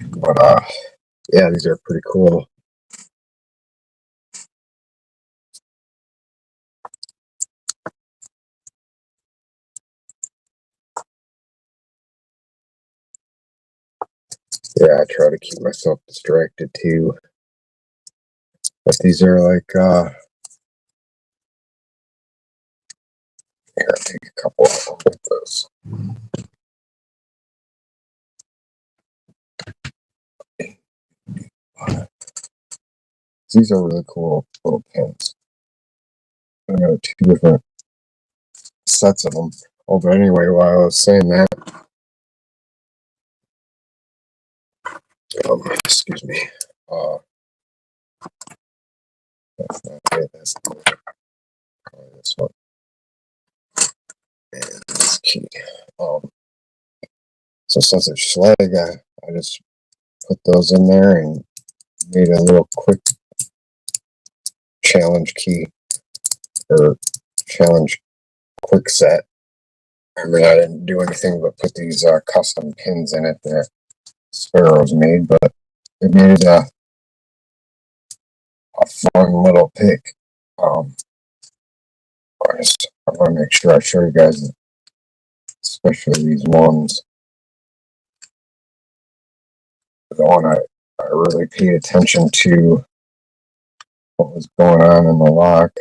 But yeah, these are pretty cool. Yeah, I try to keep myself distracted too. But these are like here, I'll take a couple of them with this. These are really cool little pins. I got 2 different sets of them. Oh, but anyway, while I was saying that, excuse me. That's not it. That's this one. And this key. So since it's Schlag, I just put those in there and made a little quick challenge key or challenge quick set. I mean, I didn't do anything but put these custom pins in it that Sparrow's made, but it made it a fun little pick. I want to make sure I show you guys, especially these ones. The one I really paid attention to what was going on in the lock,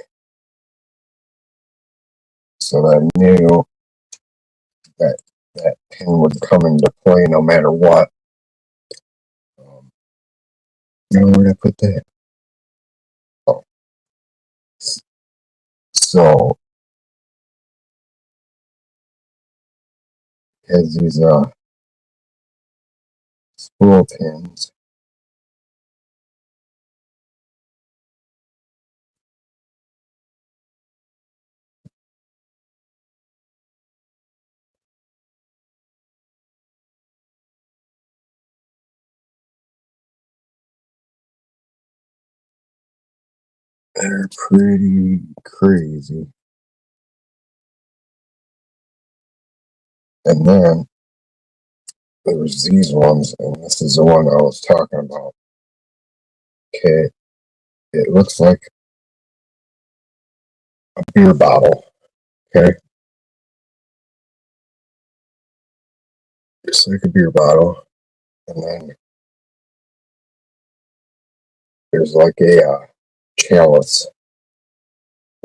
so that I knew that that pin would come into play no matter what. Where did I put that? Oh. So, it has these spool pins. They're pretty crazy. And then there's these ones, and this is the one I was talking about. Okay, it looks like a beer bottle. Okay, just like a beer bottle, and then there's like a chalice,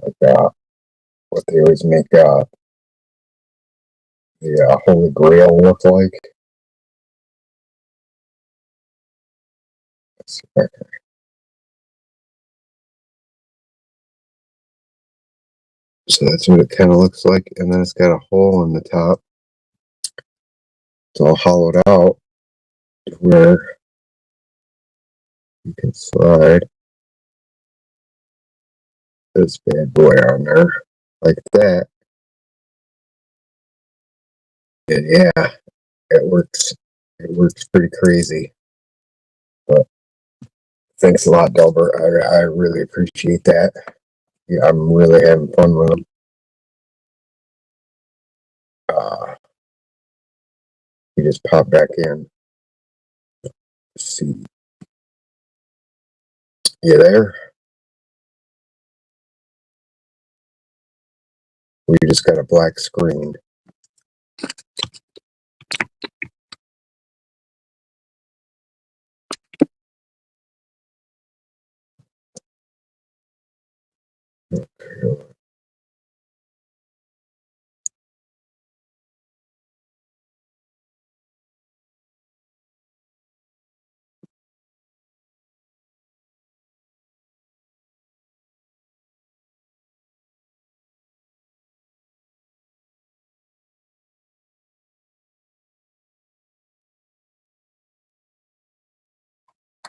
like what they always make the Holy Grail look like. So that's what it kind of looks like, and then it's got a hole in the top. It's all hollowed out where you can slide this bad boy on there like that. And yeah, it works. It works pretty crazy. But thanks a lot, Delbert. I really appreciate that. Yeah, I'm really having fun with them. You just pop back in. Let's see. You there? We just got a black screen. Okay.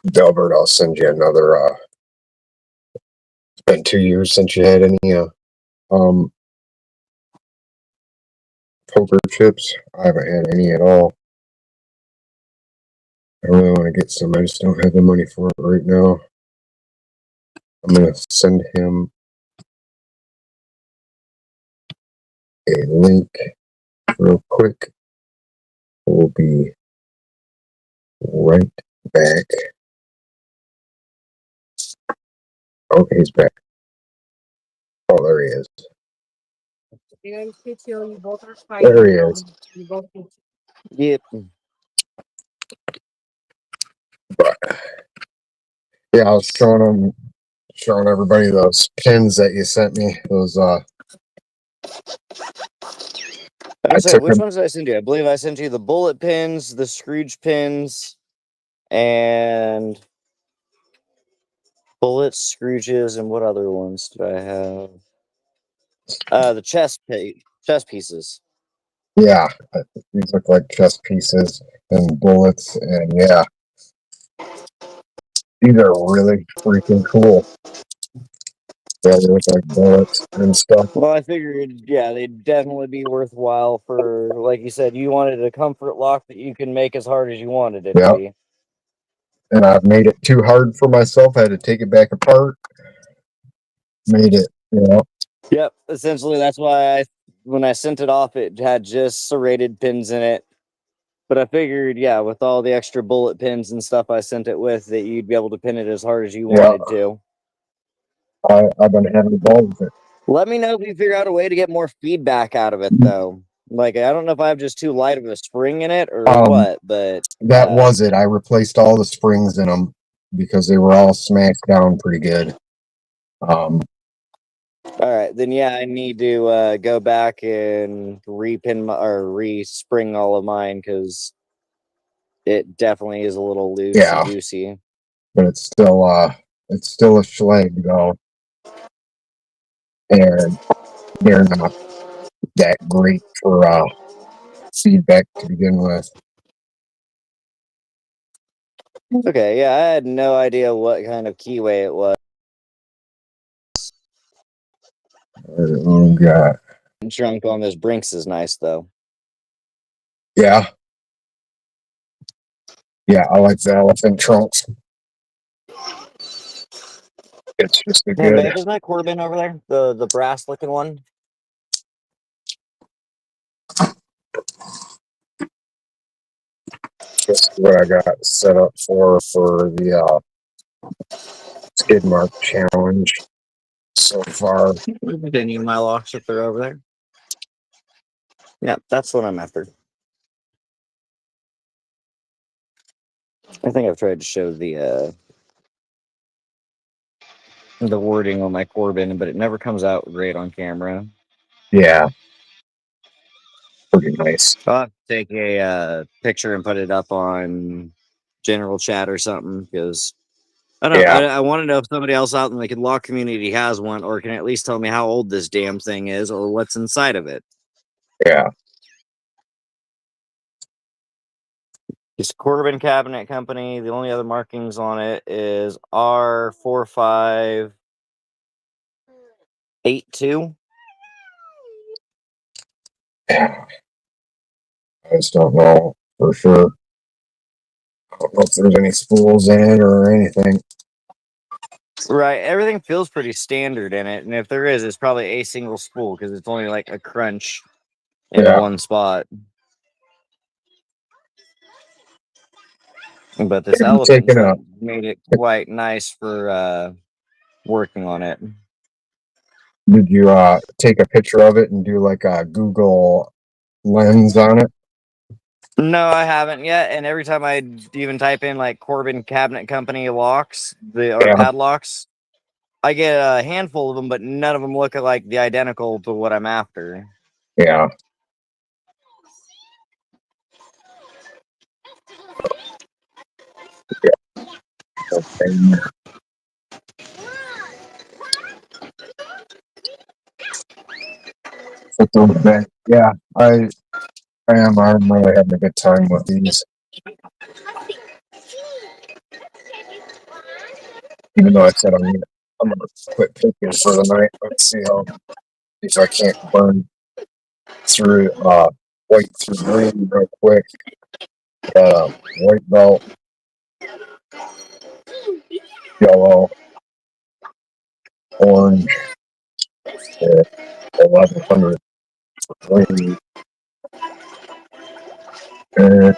Delbert, I'll send you another. It's been 2 years since you had any poker chips. I haven't had any at all. I really want to get some. I just don't have the money for it right now. I'm going to send him a link real quick. We'll be right back. Okay, he's back. Oh, there he is. There he is. Yep. But, yeah, I was showing everybody those pins that you sent me. Those I was say, which ones did I send you? I believe I sent you the bullet pins, the Scrooge pins, and bullets, Scrooges, and what other ones did I have? The chess pieces. Yeah, these look like chess pieces and bullets, and yeah, these are really freaking cool. Yeah, they look like bullets and stuff. Well, I figured, yeah, they'd definitely be worthwhile for, like you said, you wanted a comfort lock that you can make as hard as you wanted it to be. And I've made it too hard for myself. I had to take it back apart. Made it, Yep, essentially that's why when I sent it off, it had just serrated pins in it. But I figured, yeah, with all the extra bullet pins and stuff I sent it with, that you'd be able to pin it as hard as you Yeah, wanted to. I've been having balls with it. Let me know if you figure out a way to get more feedback out of it, though. Like, I don't know if I have just too light of a spring in it or what, but That was it. I replaced all the springs in them because they were all smashed down pretty good. all right, then yeah, I need to go back and repin or respring all of mine because it definitely is a little loosey Yeah, goosey. but it's still a schleg though, and they're not that great for feedback to begin with. Okay, yeah, I had no idea what kind of keyway it was. Oh god. Shrunk on this Brinks is nice though. Yeah. Yeah, I like the elephant trunks. It's just a Hey, good. babe, isn't that Corbin over there? The brass looking one? Just what I got set up for the skid mark challenge so far. Any of my locks if they're over there? Yeah, that's what I'm after. I think I've tried to show the wording on my Corbin, but it never comes out great on camera. Yeah, pretty nice. I'll have to take a picture and put it up on general chat or something because I don't know. Yeah, I want to know if somebody else out in the lock community has one or can at least tell me how old this damn thing is or what's inside of it. yeah. It's Corbin Cabinet Company. The only other markings on it is R4582. Yeah. I just don't know for sure. I don't know if there's any spools in it or anything. Right. Everything feels pretty standard in it. And if there is, it's probably a single spool because it's only like a crunch in Yeah, one spot. But this maybe elephant taking trunk made it quite nice for working on it. did you take a picture of it and do like a Google lens on it? No, I haven't yet. And every time I even type in like Corbin Cabinet Company locks, or Yeah, padlocks, I get a handful of them, but none of them look like the identical to what I'm after. yeah. Okay. Yeah, I'm really having a good time with these. Even though I said I'm gonna quit picking for the night. Let's see how if I can't burn through white through green real quick. White belt, yellow, orange, 1100 green, and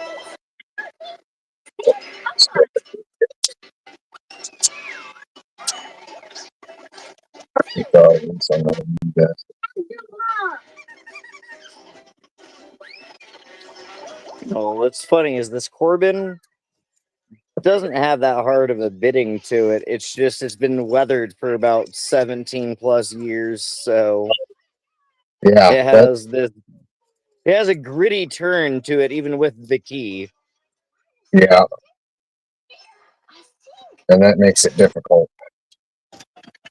2000. So I'm gonna need that. Oh, what's funny is this Corbin doesn't have that hard of a bitting to it. It's just it's been weathered for about 17 plus years, so Yeah, it that has this it has a gritty turn to it even with the key. yeah, and that makes it difficult. I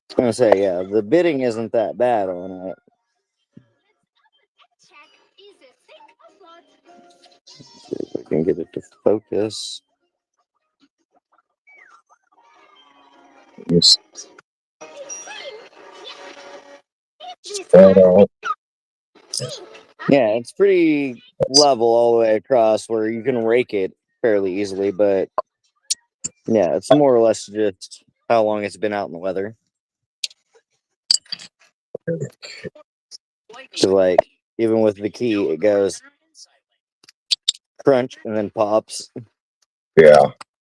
was gonna say, yeah, the bitting isn't that bad on it. See if I can get it to focus. Just spread out. Yeah, it's pretty level all the way across where you can rake it fairly easily, but yeah, it's more or less just how long it's been out in the weather. So like even with the key, it goes crunch and then pops. Yeah,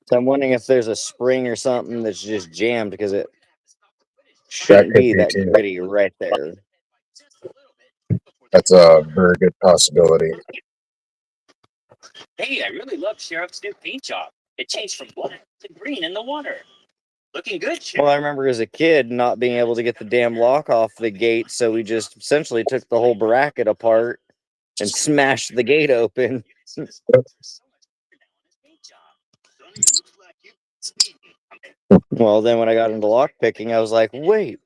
So I'm wondering if there's a spring or something that's just jammed because it that shouldn't could be be that too. gritty right there. That's a very good possibility. Hey, I really love Sheriff's new paint job. It changed from black to green in the water. Looking good, Sheriff. Well, I remember as a kid not being able to get the damn lock off the gate, so we just essentially took the whole bracket apart and smashed the gate open. Well, then when I got into lock picking, I was like, wait.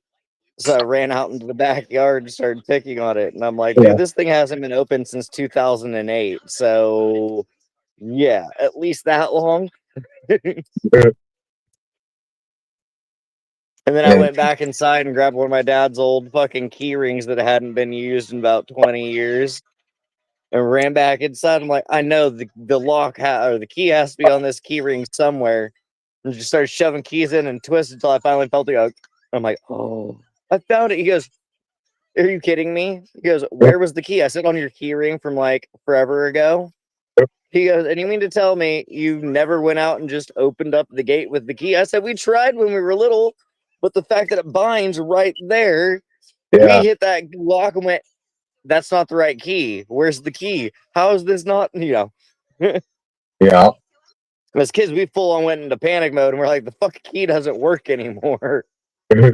So I ran out into the backyard and started picking on it. And I'm like, Yeah. dude, this thing hasn't been open since 2008. So, yeah, at least that long. And then I And went back inside and grabbed one of my dad's old fucking key rings that hadn't been used in about 20 years and ran back inside. I'm like, I know the lock or the key has to be on this key ring somewhere. And just started shoving keys in and twisted until I finally felt it go. I'm like, oh, I found it. He goes, are you kidding me? He goes, where was the key? I said, on your key ring from like forever ago. He goes, and you mean to tell me you never went out and just opened up the gate with the key? I said, we tried when we were little, but the fact that it binds right there, yeah, we hit that lock and went, that's not the right key. Where's the key? How is this not, yeah, As kids, we full on went into panic mode and we're like, the fucking key doesn't work anymore. yeah.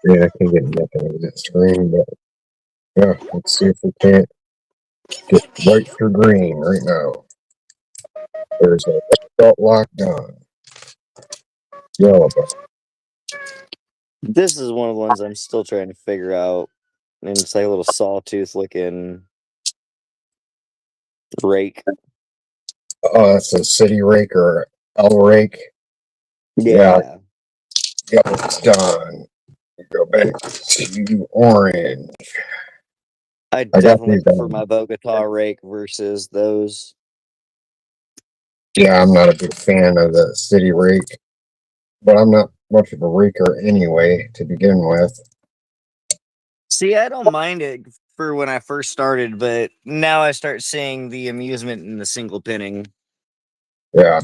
I can get nothing in that screen, but yeah, let's see if we can't get right for green right now. There's a belt lock done. Yellow belt. This is one of the ones I'm still trying to figure out. And it's like a little sawtooth looking rake. Oh, that's a city rake or L rake. Yeah, Yeah. yellow's done. Go back to orange. I I got definitely these prefer done. my Bogota rake versus those. Yeah, I'm not a big fan of the city rake, but I'm not much of a raker anyway to begin with. See, I don't mind it for when I first started, but now I start seeing the amusement in the single pinning. Yeah,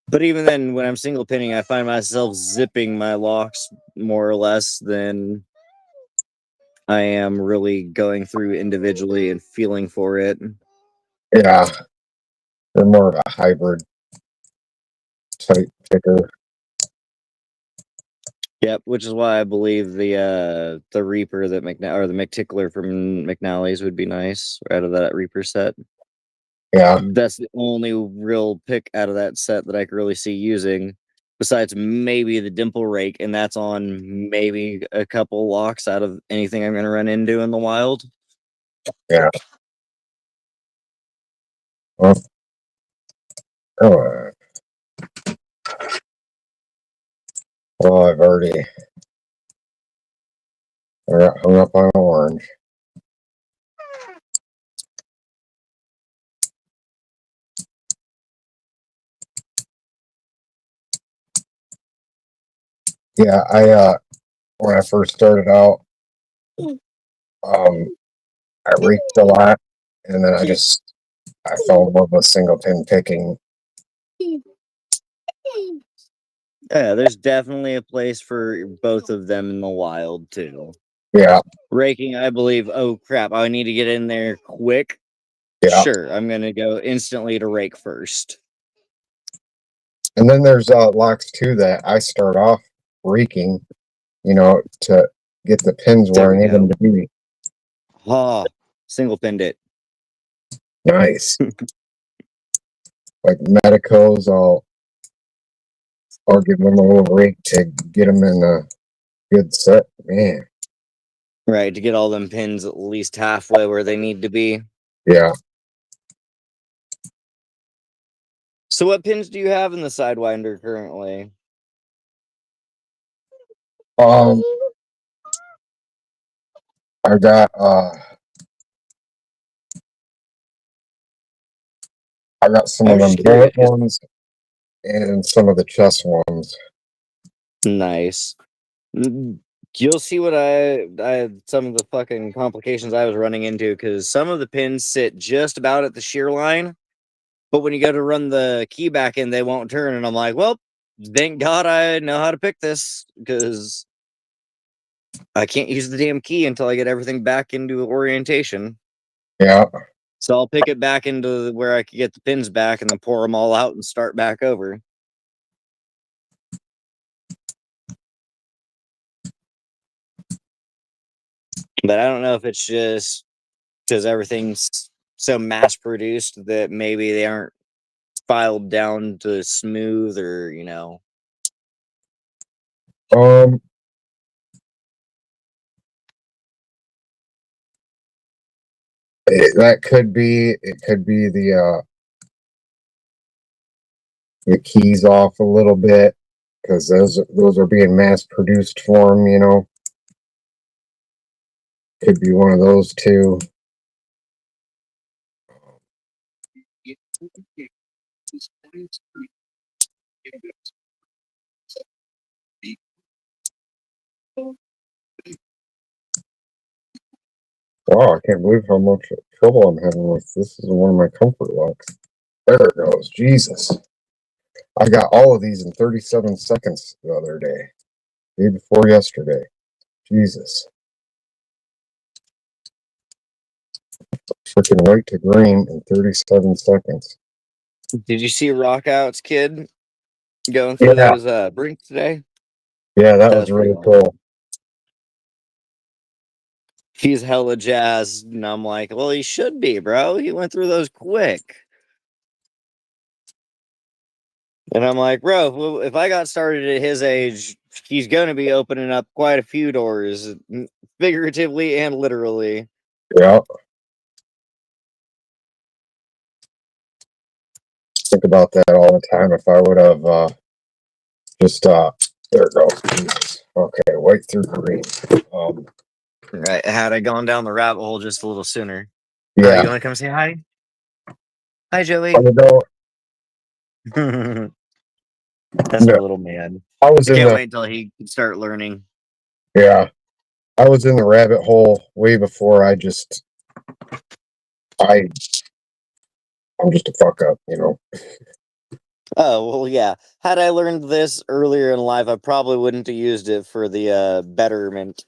But even then, when I'm single pinning, I find myself zipping my locks more or less than I am really going through individually and feeling for it. yeah. They're more of a hybrid type picker. Yep, which is why I believe the Reaper that or the McTickler from McNally's would be nice out of that Reaper set. Yeah, That's the only real pick out of that set that I could really see using, besides maybe the dimple rake, and that's on maybe a couple locks out of anything I'm going to run into in the wild. yeah. Well, oh, well, I've already I got hung up on orange. Yeah, I when I first started out, I raked a lot, and then I fell in love with single pin picking. Yeah, there's definitely a place for both of them in the wild too. Yeah, Raking, I believe. Oh crap! I need to get in there quick. yeah. Sure, I'm going to go instantly to rake first. And then there's locks too that I start off raking, to get the pins There where we I need them go. to be. Ah, single pinned it. Nice. Like medicos, I'll give them a little rake to get them in a good set. Man, Right, to get all them pins at least halfway where they need to be. yeah. So what pins do you have in the Sidewinder currently? Um, I got I got some I of was them just bullet curious. ones and some of the chest ones. Nice. You'll see what I some of the fucking complications I was running into, because some of the pins sit just about at the shear line, but when you go to run the key back in, they won't turn, and I'm like, well, thank God I know how to pick this, because I can't use the damn key until I get everything back into orientation. Yeah. So I'll pick it back into where I can get the pins back and then pour them all out and start back over. But I don't know if it's just because everything's so mass produced that maybe they aren't filed down to smooth, or Um, that could be. It could be the keys off a little bit because those are being mass produced for them. Could be one of those too. Wow, I can't believe how much trouble I'm having with this. Is one of my comfort locks. There it goes. Jesus. I got all of these in 37 seconds the other day. Day before yesterday. Jesus. Freaking right to green in 37 seconds. Did you see Rockouts kid going through Yeah. those brinks today? Yeah, that That was was pretty really awesome. cool. He's hella jazzed, and I'm like, well, he should be, bro. He went through those quick. And I'm like, bro, if I got started at his age, he's going to be opening up quite a few doors, figuratively and literally. Yeah. Think about that all the time. If I would have just there it goes. Jesus. Okay, white through green. Right. Had I gone down the rabbit hole just a little sooner. Yeah. You want to come say hi? Hi, Joey. I would go. That's No, our little man. I was I in can't the wait until he can start learning. yeah. I was in the rabbit hole way before I I'm just a fuck up. Oh, well, yeah. Had I learned this earlier in life, I probably wouldn't have used it for the betterment.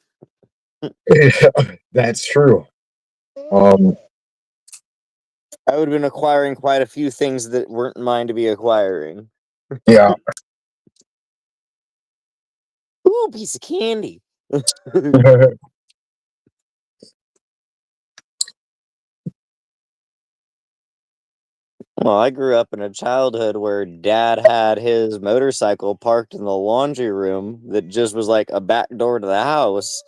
That's true. Um, I would have been acquiring quite a few things that weren't mine to be acquiring. yeah. Ooh, piece of candy. Well, I grew up in a childhood where dad had his motorcycle parked in the laundry room that just was like a back door to the house.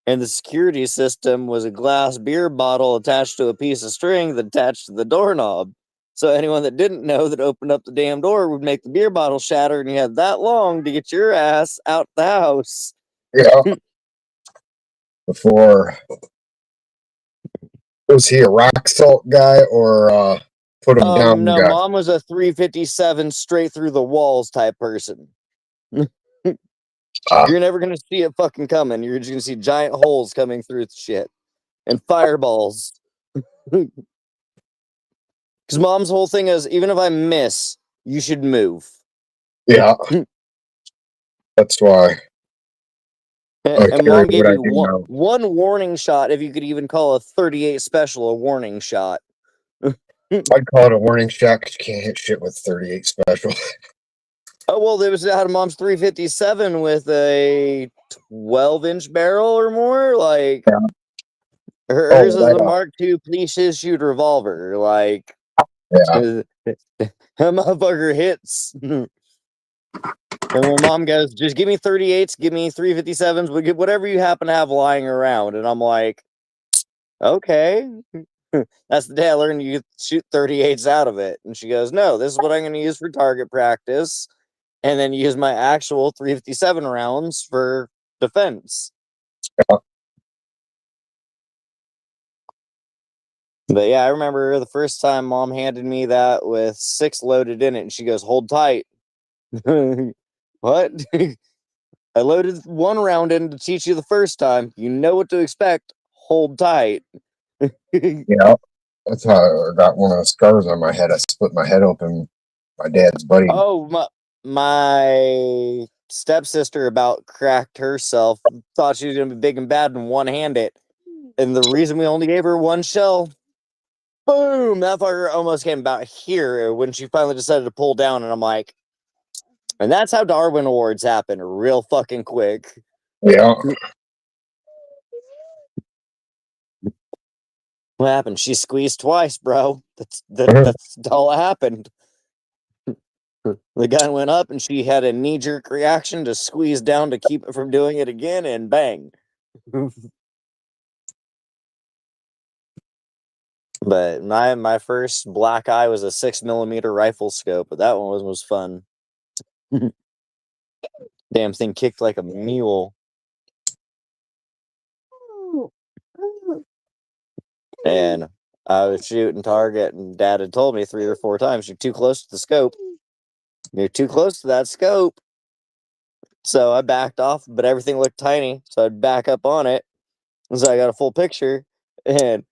And the security system was a glass beer bottle attached to a piece of string that attached to the doorknob. So anyone that didn't know that opened up the damn door would make the beer bottle shatter, and you had that long to get your ass out the house. Yeah. Before, was he a rock salt guy or put him down No, guy? mom was a 357 straight through the walls type person. Uh, You're never gonna see it fucking coming. You're just gonna see giant holes coming through the shit and fireballs. Because mom's whole thing is, even if I miss, you should move. yeah. That's why I And carry mom gave what I me do now. one warning shot, if you could even call a 38 special a warning shot. I'd call it a warning shot because you can't hit shit with 38 special. Oh, well, there was out of mom's 357 with a 12-inch barrel or more. Like, Yeah. hers Oh, is a Mark II police issued revolver. Like, yeah. that motherfucker hits. And when mom goes, just give me 38s, give me 357s, whatever you happen to have lying around. And I'm like, okay. That's the day I learned you could shoot 38s out of it. And she goes, no, this is what I'm going to use for target practice. And then use my actual 357 rounds for defense. But yeah, I remember the first time Mom handed me that with 6 loaded in it, and she goes, "Hold tight." What? I loaded 1 round in to teach you the first time. You know what to expect. Hold tight. Yeah, that's how I got one of the scars on my head. I split my head open. My dad's buddy. Oh, my stepsister about cracked herself. Thought she was gonna be big and bad and one-handed. And the reason we only gave her 1 shell, boom, that fucker almost came about here when she finally decided to pull down. And I'm like, and that's how Darwin Awards happen, real fucking quick. Yeah. What happened? She squeezed twice, bro. That's all that happened. The gun went up and she had a knee-jerk reaction to squeeze down to keep it from doing it again, and bang. But my first black eye was a 6mm rifle scope, but that one was fun. Damn thing kicked like a mule. And I was shooting target, and Dad had told me 3 or 4 times, "You're too close to the scope. You're too close to that scope." So I backed off, but everything looked tiny, so I'd back up on it. So I got a full picture, and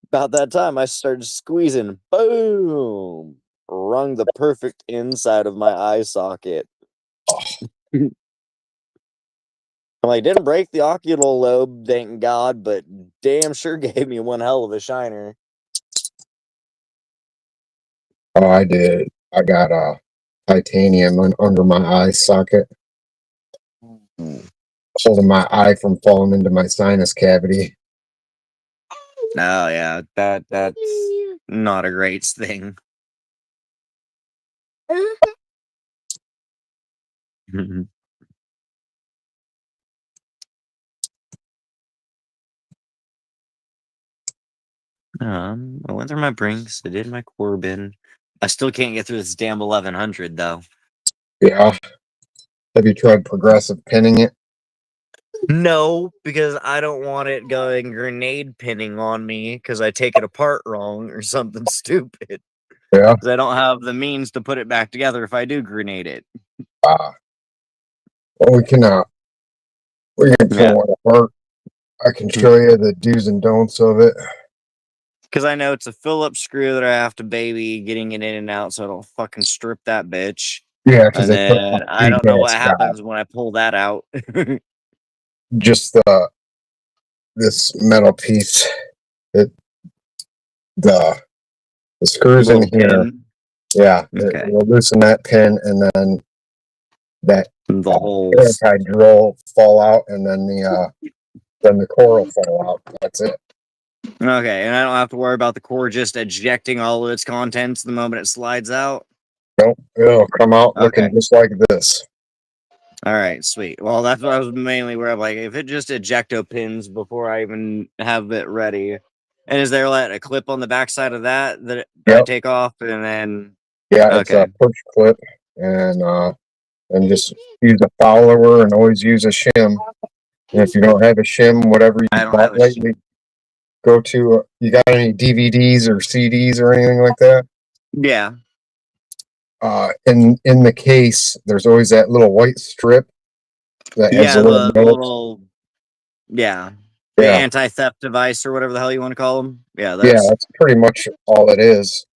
about that time, I started squeezing. Boom! Rung the perfect inside of my eye socket. I'm like, didn't break the ocular lobe, thank God, but damn sure gave me one hell of a shiner. Oh, I did. I got titanium under my eye socket, holding my eye from falling into my sinus cavity. Oh yeah, that's not a great thing. I went through my Brinks. I did my Corbin. I still can't get through this damn 1100 though. Yeah. Have you tried progressive pinning it? No, because I don't want it going grenade pinning on me because I take it apart wrong or something stupid. Yeah. Because I don't have the means to put it back together if I do grenade it. Well, we can pull one apart. I can show you the do's and don'ts of it. Because I know it's a Phillips screw that I have to baby getting it in and out so I don't fucking strip that bitch. Yeah, because And they put a then I big don't know what ass guy. happens when I pull that out. Just this metal piece. The screws in Little here. pin. Yeah, Okay. we'll loosen that pin, and then that The holes. anti drill fall out, and then the core will fall out. That's it. Okay, and I don't have to worry about the core just ejecting all of its contents the moment it slides out. Nope, it'll come out looking Okay. just like this. All right, sweet. Well, that's what I was mainly where I'm like, if it just ejecto pins before I even have it ready. And is there like a clip on the backside of that I Yep. take off and then? Yeah, it's Okay. a push clip, and just use a follower and always use a shim. And if you don't have a shim, whatever I you don't have bought a lately, go to. You got any DVDs or CDs or anything like that? Yeah. In the case, there's always that little white strip that has Yeah, a little the note. little the Yeah, anti-theft device or whatever the hell you want to call them. Yeah, yeah, those. that's pretty much all it is.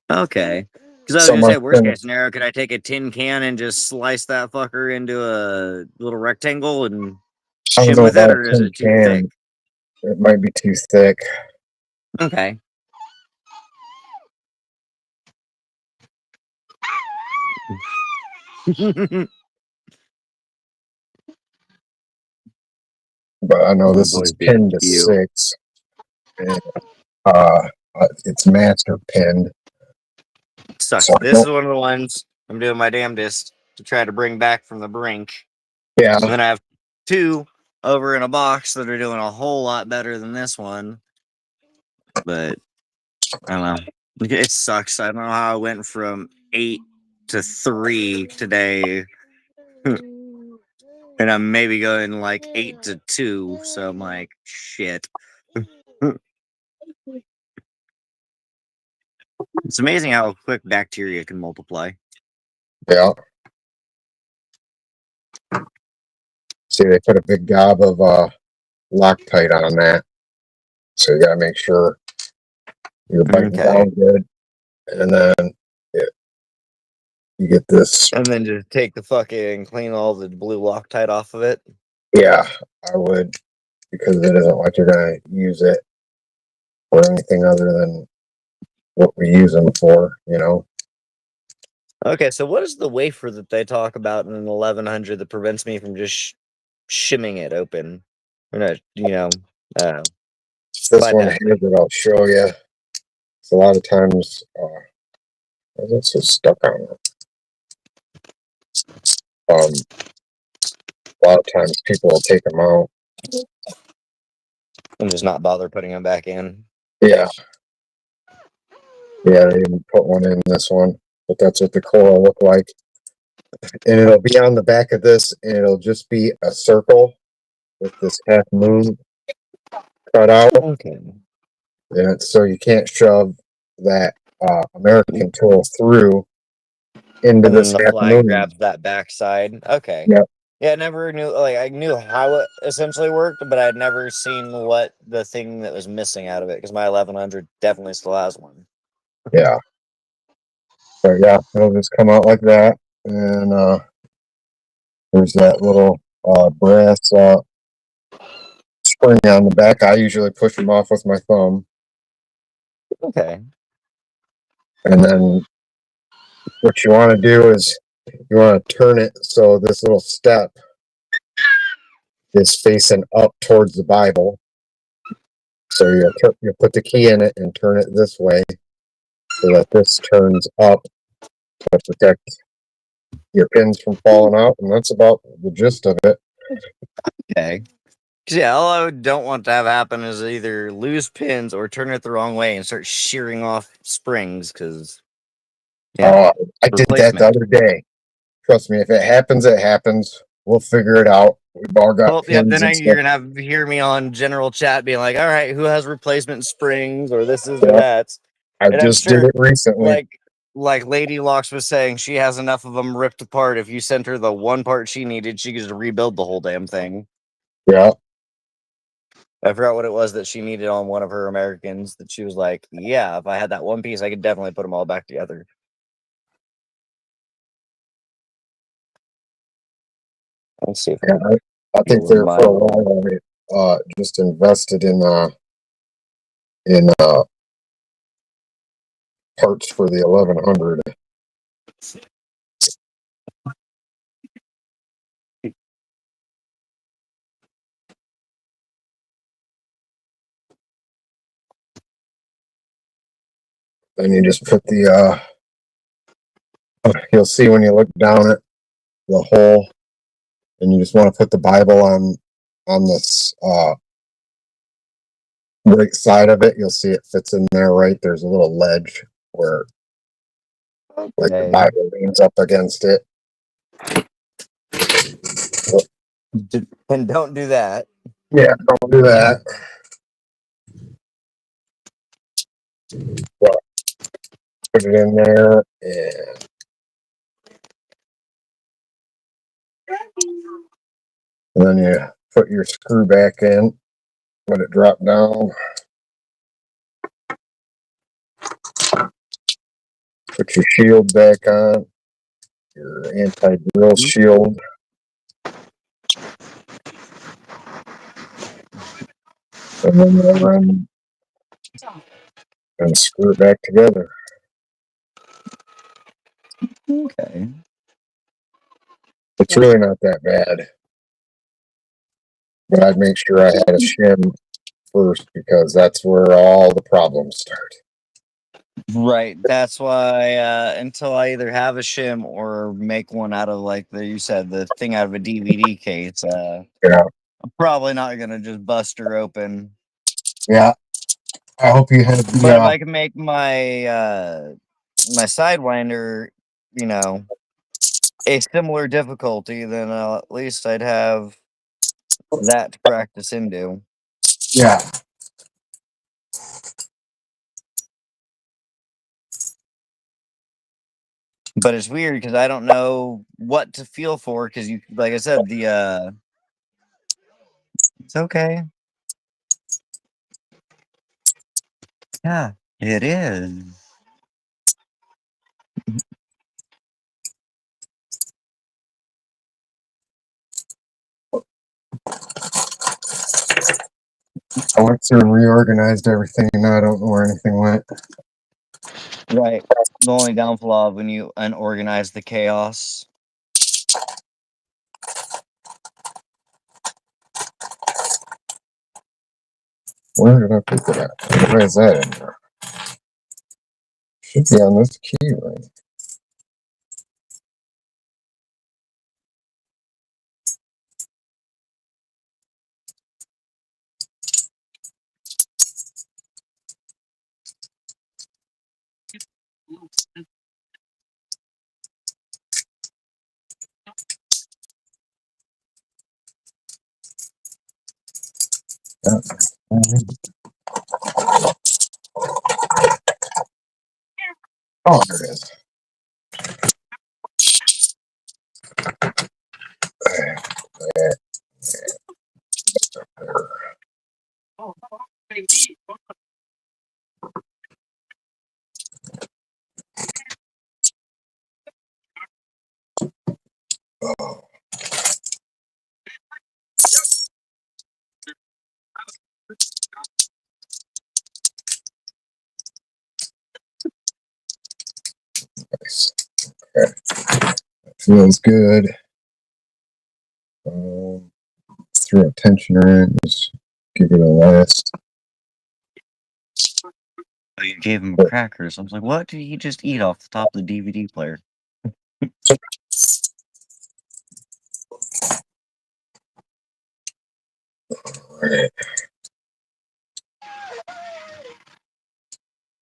Okay. Because I was gonna say, worst case scenario, could I take a tin can and just slice that fucker into a little rectangle and I don't shim know with it, about or a is tin it too thick? can. It might be too thick. Okay. But I know Oh, this is boy's being pinned to cute. 6. And, it's master pinned. Sucks. So This is one of the ones I'm doing my damnedest to try to bring back from the brink. yeah, And then I have 2 over in a box that are doing a whole lot better than this one. But I don't know. It sucks. I don't know how I went from 8 to 3 today. And I'm maybe going like 8 to 2. So I'm like, shit. It's amazing how quick bacteria can multiply. Yeah. See, they put a big gob of Loctite on that. So you gotta make sure you're biting Okay. down good. And then you get this. And then just take the fucking clean all the blue Loctite off of it. Yeah, I would, because it isn't like you're gonna use it for anything other than what we use them for, you know. Okay, so what is the wafer that they talk about in an 1100 that prevents me from just shimming it open? Or not, This one bypassing here it. that I'll show you. So a lot of times, why is it so stuck on it? A lot of times people will take them out. And just not bother putting them back in. Yeah. Yeah, they didn't put one in this one, but that's what the core will look like. And it'll be on the back of this, and it'll just be a circle with this half moon cut out. Okay. And so you can't shove that American tool through into And then this the half flag moon. grabs that backside. Okay. Yep. Yeah, I never knew, like, I knew how it essentially worked, but I'd never seen what the thing that was missing out of it, because my 1100 definitely still has one. Yeah. But yeah, it'll just come out like that. And there's that little brass spring on the back. I usually push them off with my thumb. Okay. And then what you want to do is you want to turn it so this little step is facing up towards the Bible. So you put the key in it and turn it this way so that this turns up to protect your pins from falling out. And that's about the gist of it. Okay. 'Cause, yeah, all I don't want to have happen is either lose pins or turn it the wrong way and start shearing off springs, because, I did that the replacement. other day. Trust me, if it happens, it happens. We'll figure it out. We've all got Well, yeah, pins then and you're stuff. gonna hear me on general chat being like, "All right, who has replacement springs or this is or Yeah, that?" I And I'm just did sure, it recently. like Lady Locks was saying, she has enough of them ripped apart. If you sent her the one part she needed, she could just rebuild the whole damn thing. Yeah. I forgot what it was that she needed on one of her Americans. That she was like, "Yeah, if I had that one piece, I could definitely put them all back together." Let's see if Yeah, I think Google there my for a while I just invested in parts for the 1100. Then you just put the you'll see when you look down at the hole, and you just want to put the Bible on this right side of it. You'll see it fits in there right. There's a little ledge where like the Okay. Bible leans up against it. And don't do that. Yeah, don't do that. But put it in there and then you put your screw back in, let it drop down. Put your shield back on, your anti-drill shield. And then you run and screw it back together. Okay. It's really not that bad. But I'd make sure I had a shim first because that's where all the problems start. Right. That's why until I either have a shim or make one out of, like you said, the thing out of a DVD case, Yeah. I'm probably not gonna just bust her open. Yeah. I hope you had But if the I can make my sidewinder, a similar difficulty, then at least I'd have that to practice into. yeah. But it's weird because I don't know what to feel for because you, like I said, it's okay. Yeah, it is. I went through and reorganized everything, and now I don't know where anything went. Right. The only downfall of when you unorganize the chaos. Where did I put that? Why is that in there? Should be on this key, right? Yeah. Oh, there it is. Oh, nice. Okay. Feels good. Throw a tensioner in, just give it a last. Oh, you gave him crackers. I was like, what did he just eat off the top of the DVD player? Right.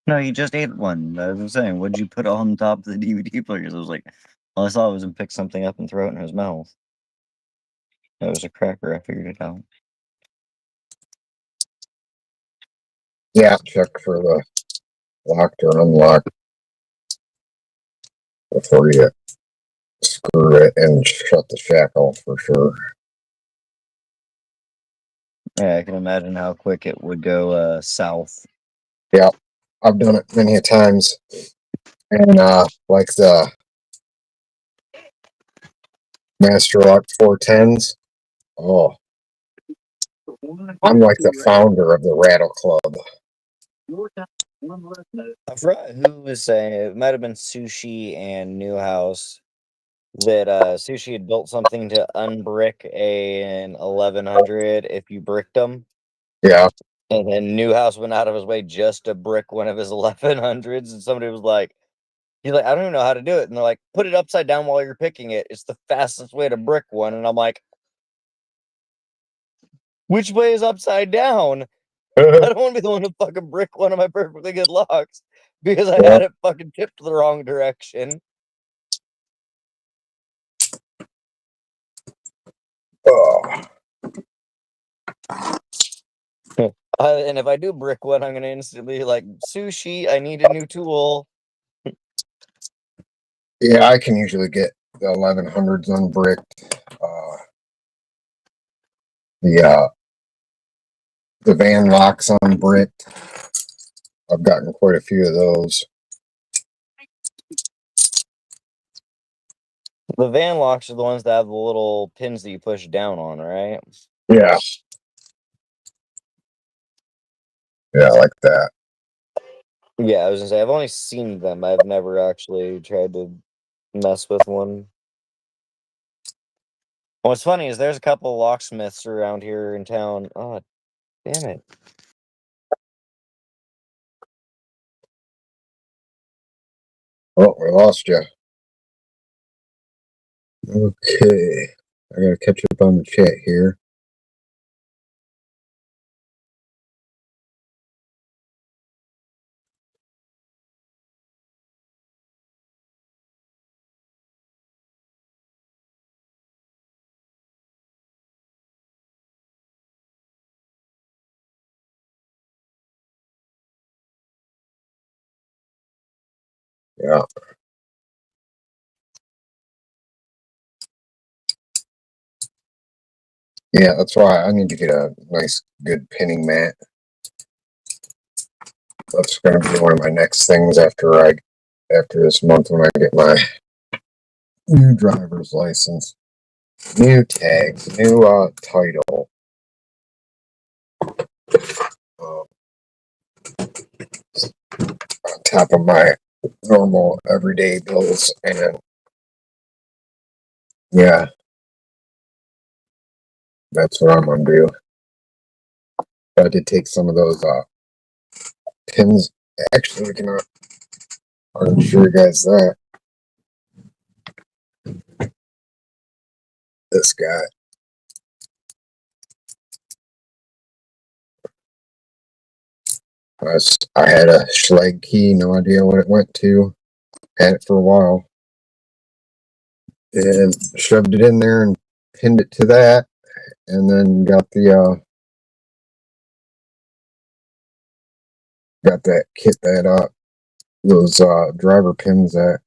No, he just ate one. I was saying, what'd you put on top of the DVD players? I was like, all I saw was him pick something up and throw it in his mouth. It was a cracker. I figured it out. Yeah, check for the locked or unlocked before you screw it and shut the shackle for sure. Yeah, I can imagine how quick it would go south. Yeah, I've done it many a times. And like the Master Lock 410s. Oh, I'm like the founder of the Rattle Club. I forgot who was saying it. It might have been Sushi and Newhouse that Sushi had built something to unbrick an 1100 if you bricked them. Yeah. And then Newhouse went out of his way just to brick one of his 1100s. And somebody was like, he's like, I don't even know how to do it. And they're like, put it upside down while you're picking it. It's the fastest way to brick one. And I'm like, which way is upside down? I don't want to be the one to fucking brick one of my perfectly good locks because I Yeah. had it fucking tipped the wrong direction. Oh, And if I do brick one, I'm gonna instantly be like, Sushi, I need a new tool. yeah, I can usually get the 1100s unbricked. The the van locks unbricked. I've gotten quite a few of those. The van locks are the ones that have the little pins that you push down on, right? Yeah. Yeah, like that. Yeah, I was gonna say I've only seen them. I've never actually tried to mess with one. What's funny is there's a couple of locksmiths around here in town. Oh, damn it. Oh, we lost you. Okay. I gotta catch up on the chat here. Yeah. Yeah, that's why I need to get a nice, good pinning mat. That's going to be one of my next things after this month when I get my new driver's license, new tags, new title. On top of my normal everyday bills, and yeah, that's what I'm gonna do. I did take some of those pins. Actually, we can I'll show you guys that. This guy. I had a Schlag key, no idea what it went to. Had it for a while. And shoved it in there and pinned it to that. And then got that kit that those driver pins that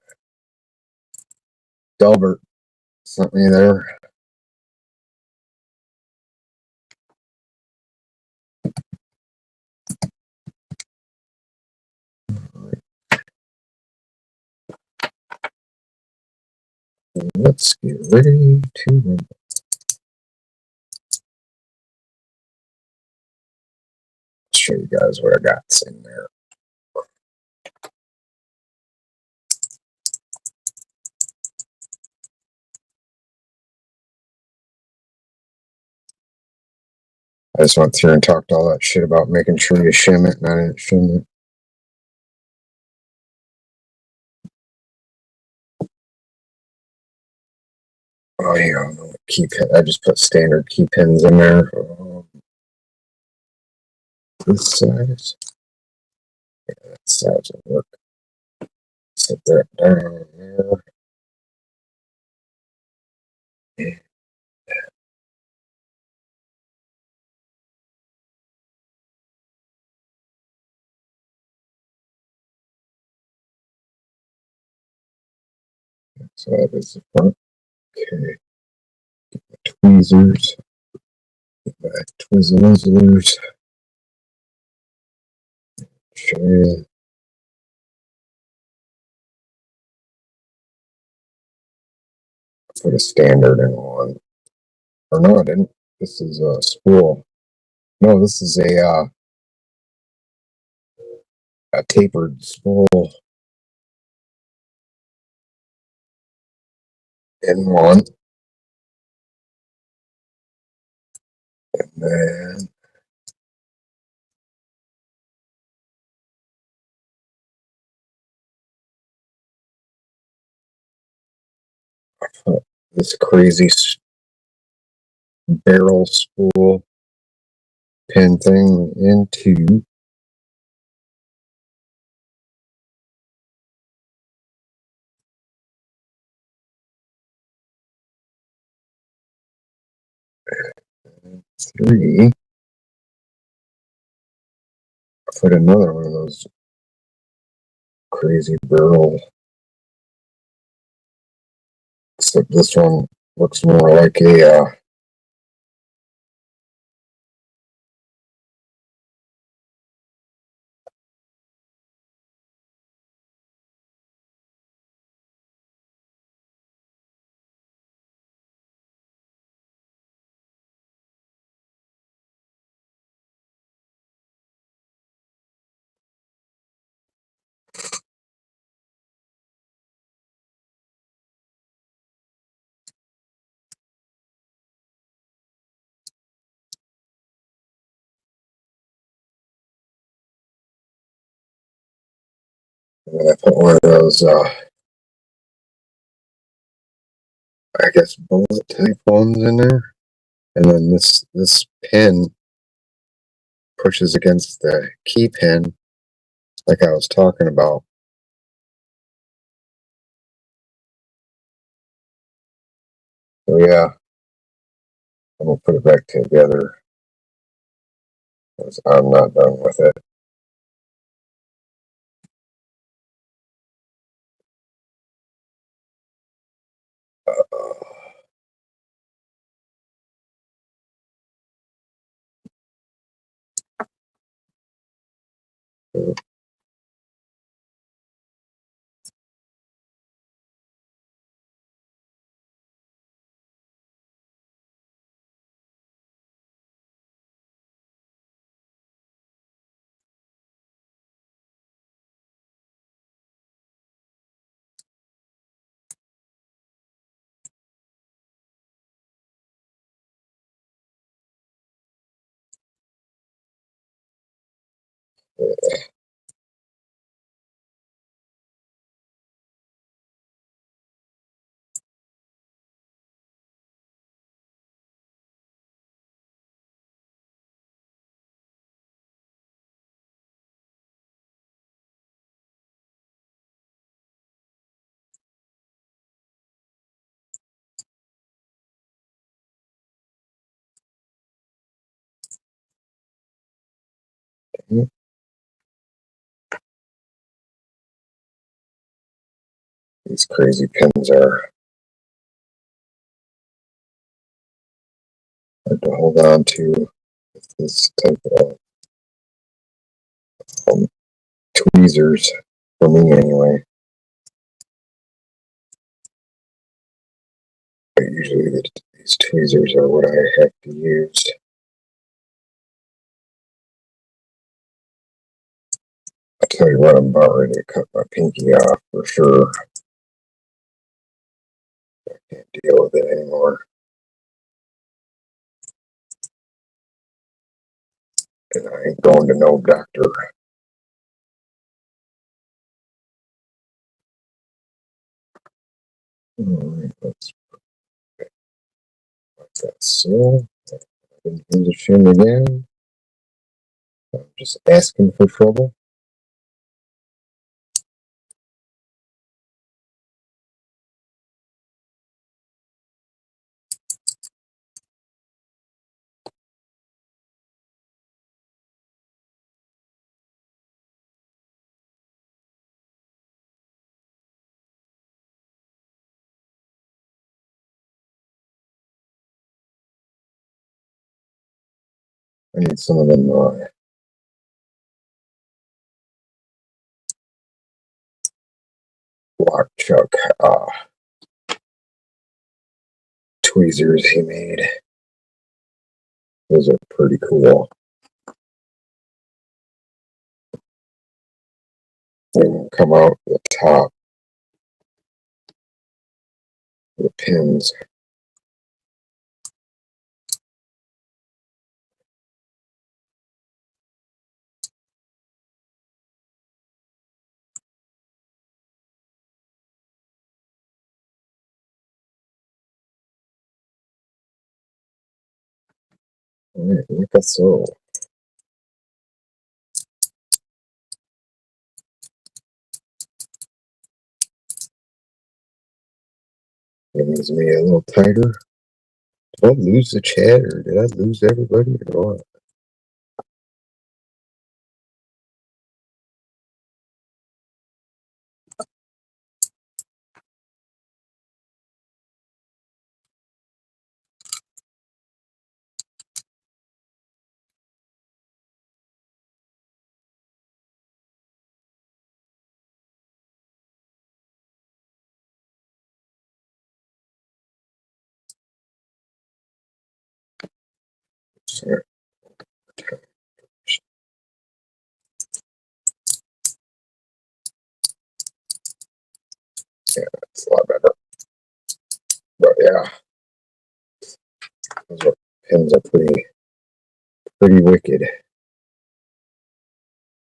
Delbert sent me there. Let's get ready to rumble. Show you guys what I got in there. I just went through and talked all that shit about making sure you shim it, and I didn't shim it. Oh yeah, key pin. I just put standard key pins in there. This size. Yeah, that size will work. Set that down there. So that is the front. Okay. Tweezers. Back Twizzlers. Show you. Put a standard in one. Or no, I didn't. This is a spool. No, this is a tapered spool in one. And then I put this crazy barrel spool pin thing into three. I put another one of those crazy barrel, except this one looks more like a and then I put one of those I guess bullet type ones in there. And then this pin pushes against the key pin like I was talking about. So yeah, I'm gonna put it back together because I'm not done with it. These crazy pins are hard to hold on to with this type of tweezers, for me anyway. But usually these tweezers are what I have to use. I tell you what, I'm about ready to cut my pinky off for sure. I can't deal with it anymore. And I ain't going to no doctor. Alright, let's put that so. I didn't use a shim again. I'm just asking for trouble. I need some of them block chuck tweezers he made. Those are pretty cool. They will come out the top of the pins. Alright, look at so. It needs to be a little tighter. Did I lose the chat or did I lose everybody or what? Sorry. Yeah, it's a lot better. But yeah, those pins are pretty wicked.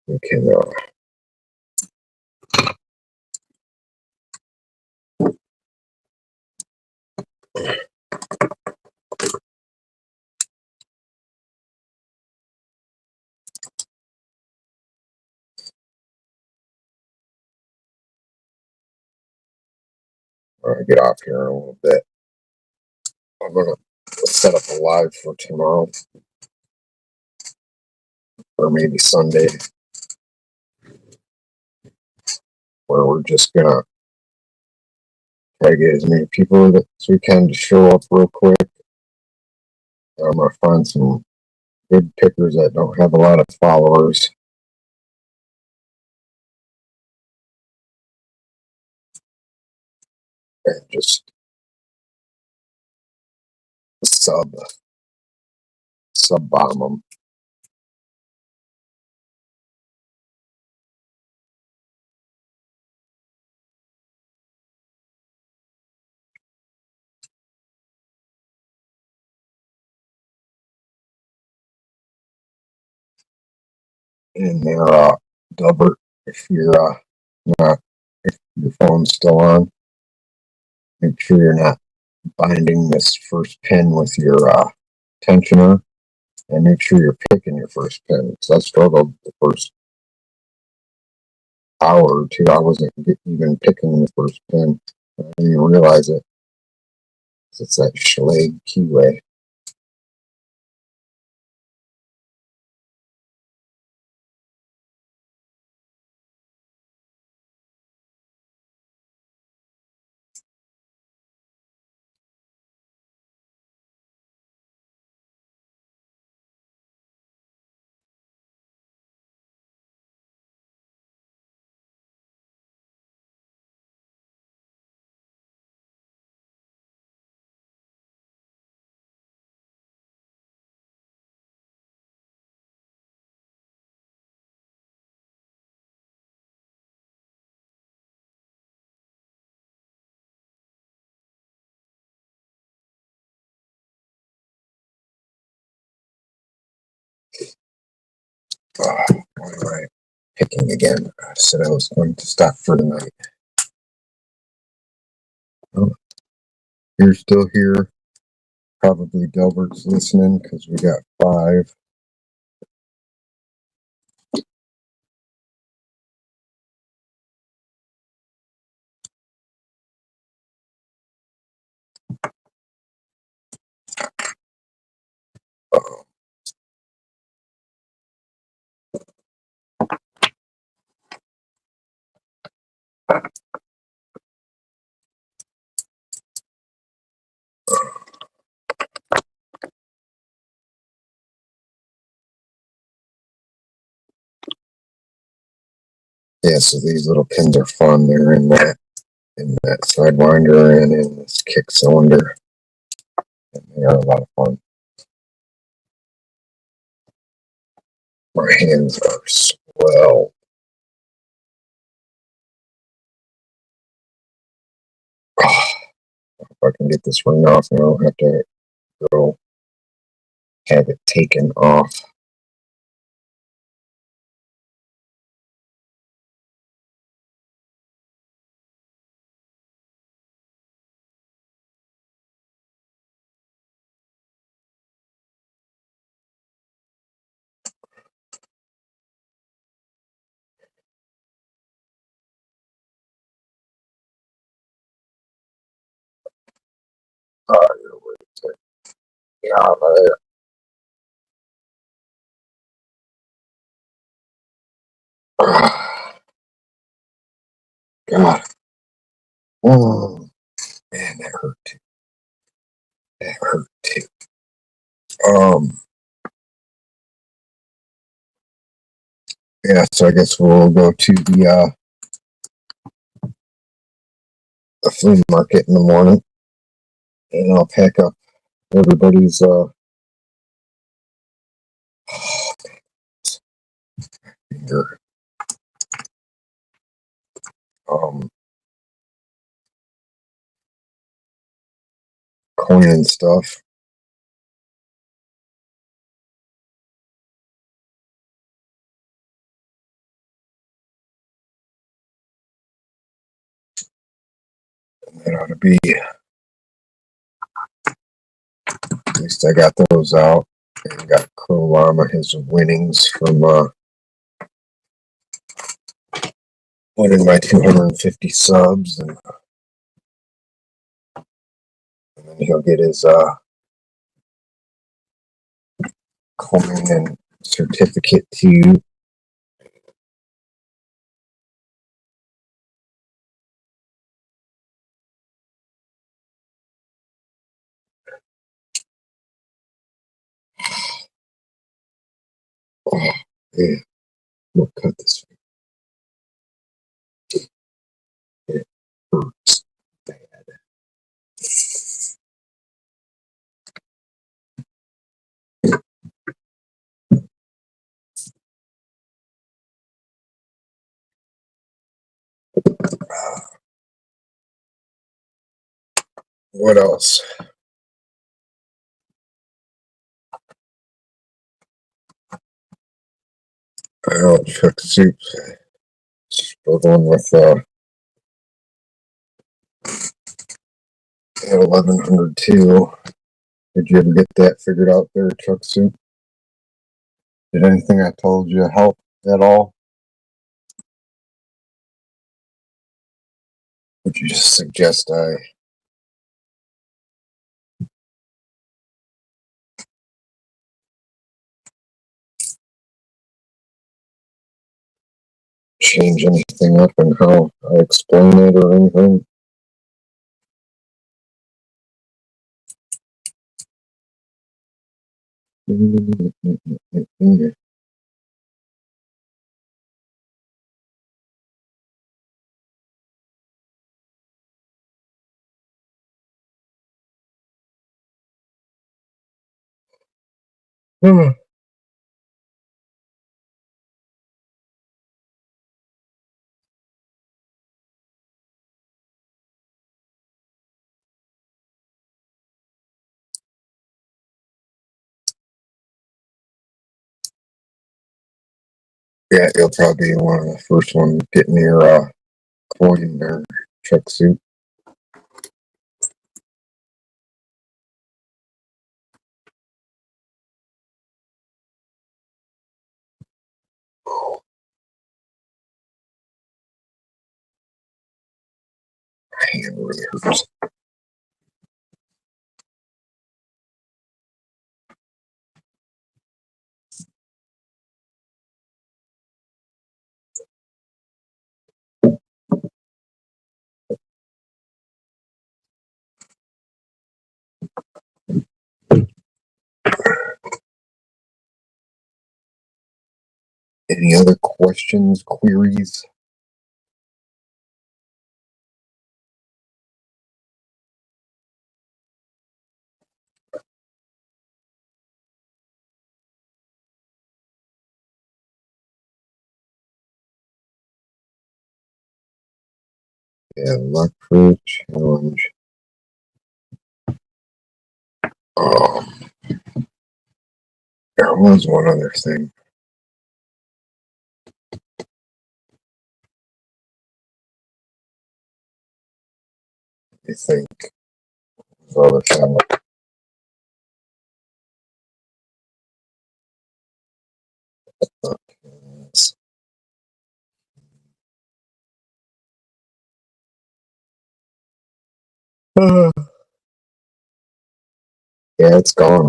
You can get off here in a little bit. I'm gonna set up a live for tomorrow or maybe Sunday, where we're just gonna try to get as many people as we can to show up real quick. I'm gonna find some good pickers that don't have a lot of followers and just sub bomb them. And they're Delbert, if you're not, if your phone's still on, make sure you're not binding this first pin with your tensioner, and make sure you're picking your first pin. Because I struggled the first hour or two. I wasn't even picking the first pin. I didn't even realize it. It's that Schlage keyway. Why am I picking again? I said I was going to stop for tonight. Oh, you're still here. Probably Delbert's listening because we got 5. Yeah, so these little pins are fun. They're in that sidewinder and in this kick cylinder. And they are a lot of fun. My hands are swell. Oh, if I can get this ring off, and I don't have to go have it taken off. Get out of there. God. Oh, man, that hurt too. That hurt too. Yeah, so I guess we'll go to the flea market in the morning, and I'll pack up everybody's finger, coin and stuff. And that ought to be, at least I got those out. And got Crow Llama his winnings from winning my 250 subs, and then he'll get his coin and certificate too. Oh, yeah. We'll cut this. It hurts bad. What else? I don't cook soup. Struggling with 1102. Did you ever get that figured out there, Chuck Soup? Did anything I told you help at all? Would you just suggest I change anything up in how I explain it or anything? Yeah, you'll probably be one of the first ones getting your coin there, Chuck Soup. My hand really hurts. Any other questions, queries? Yeah, luck for challenge. There was one other thing. I think other challenge. Yeah, it's gone.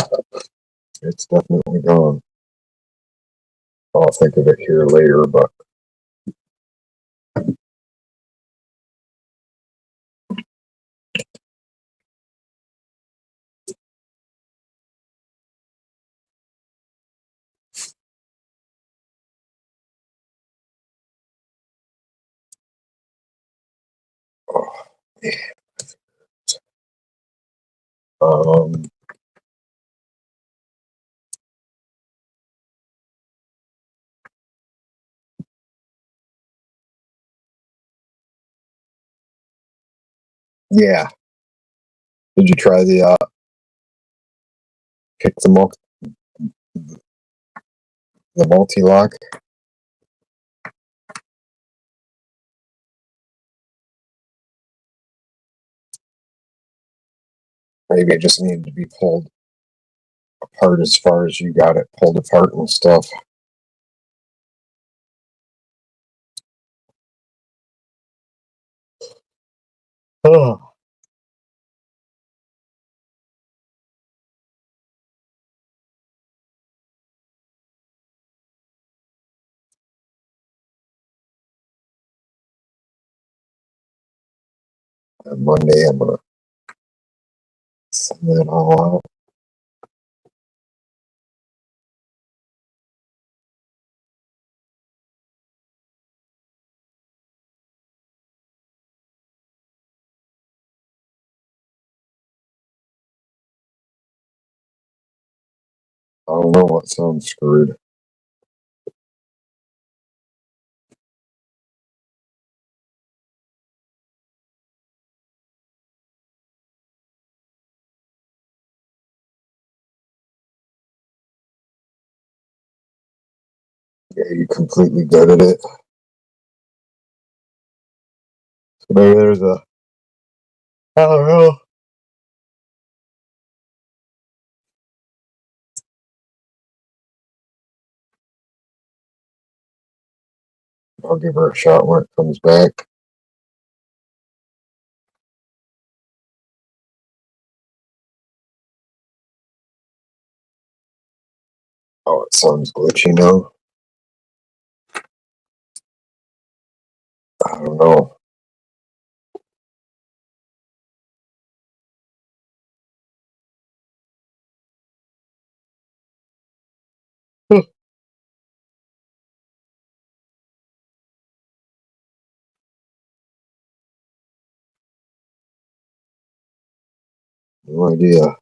It's definitely gone. I'll think of it here later, but oh, yeah. Um, yeah. Did you try the pick the multi-lock? Maybe it just needed to be pulled apart as far as you got it pulled apart and stuff. Oh. And Monday I'm gonna send that all out. I don't know what sounds screwed. Yeah, you completely gutted it. So maybe there's a, I don't know. I'll give her a shot when it comes back. Oh, it sounds glitchy now. I don't know. No idea.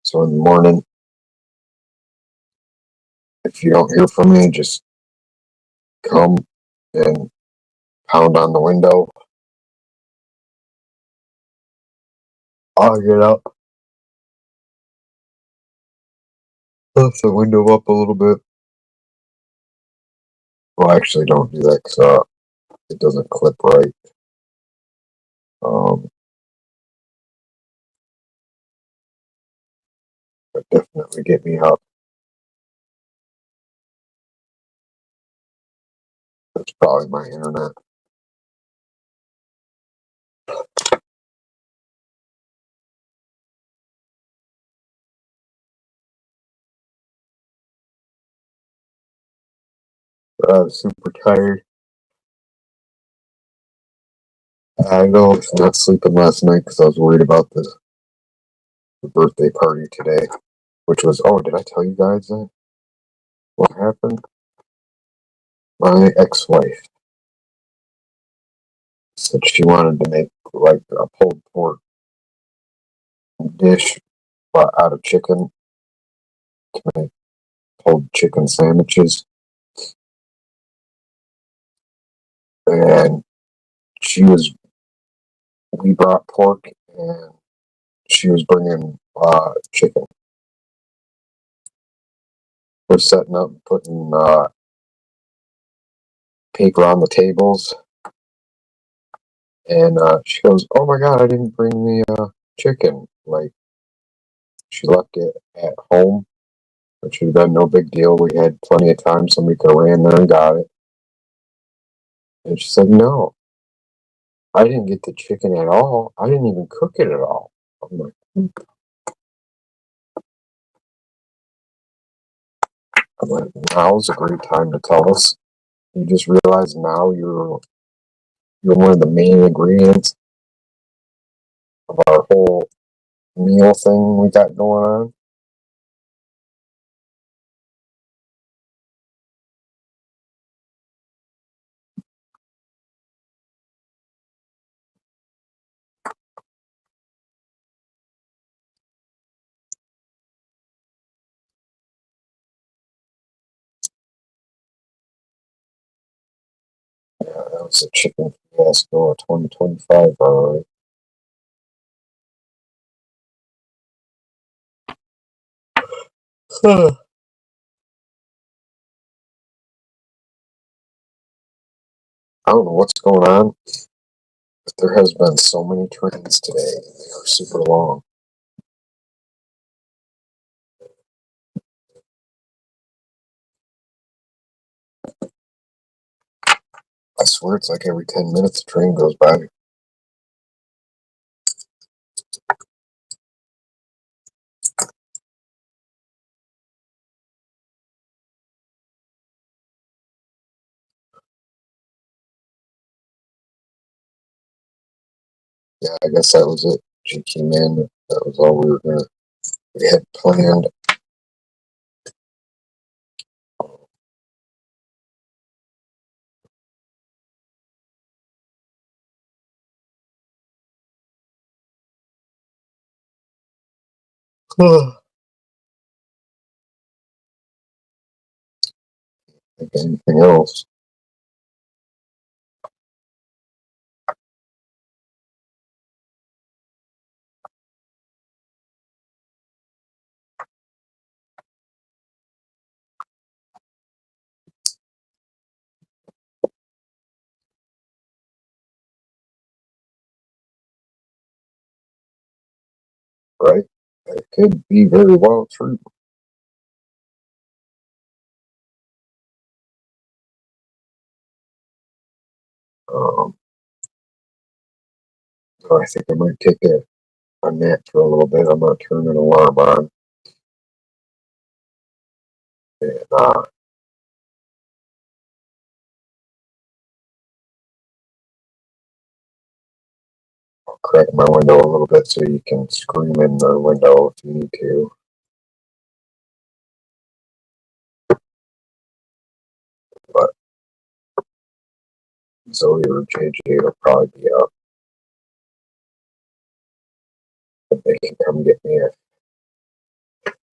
So in the morning, if you don't hear from me, just come and pound on the window. I'll get up, lift the window up a little bit. Well, actually, don't do that because it doesn't clip right. But definitely get me up. That's probably my internet. But I was super tired. I know I was not sleeping last night because I was worried about the birthday party today, which was, oh, did I tell you guys that? What happened? My ex-wife said she wanted to make like a pulled pork dish out of chicken to make pulled chicken sandwiches. And we brought pork and she was bringing chicken. We're setting up, putting paper on the tables. And she goes, "Oh my God, I didn't bring the chicken." Like, she left it at home, which would have been no big deal. We had plenty of time. Somebody could have ran there and got it. And she said, "No, I didn't get the chicken at all. I didn't even cook it at all." I'm like, Now's a great time to tell us. You just realize now you're one of the main ingredients of our whole meal thing we got going on. Yeah, that was a chicken fiasco of 2025, all right. I don't know what's going on, but there has been so many trains today. They are super long. I swear it's like every 10 minutes a train goes by. Yeah, I guess that was it. She came in. That was all we had planned. Think anything else? Right? It could be very well true. So I think I might take a nap for a little bit. I'm gonna turn an alarm on, and I'll crack my window a little bit so you can scream in the window if you need to. But Zoe or JJ will probably be up. But they can come get me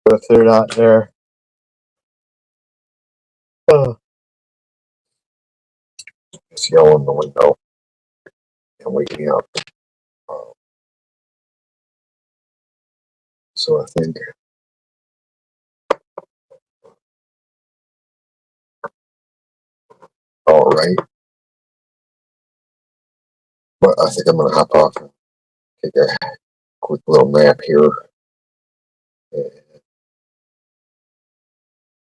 if they're not there. Just yell in the window and wake me up. So I think all right. But I think I'm gonna hop off and take a quick little nap here. And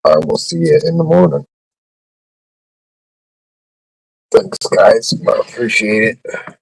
I will see you in the morning. Thanks, guys. I appreciate it.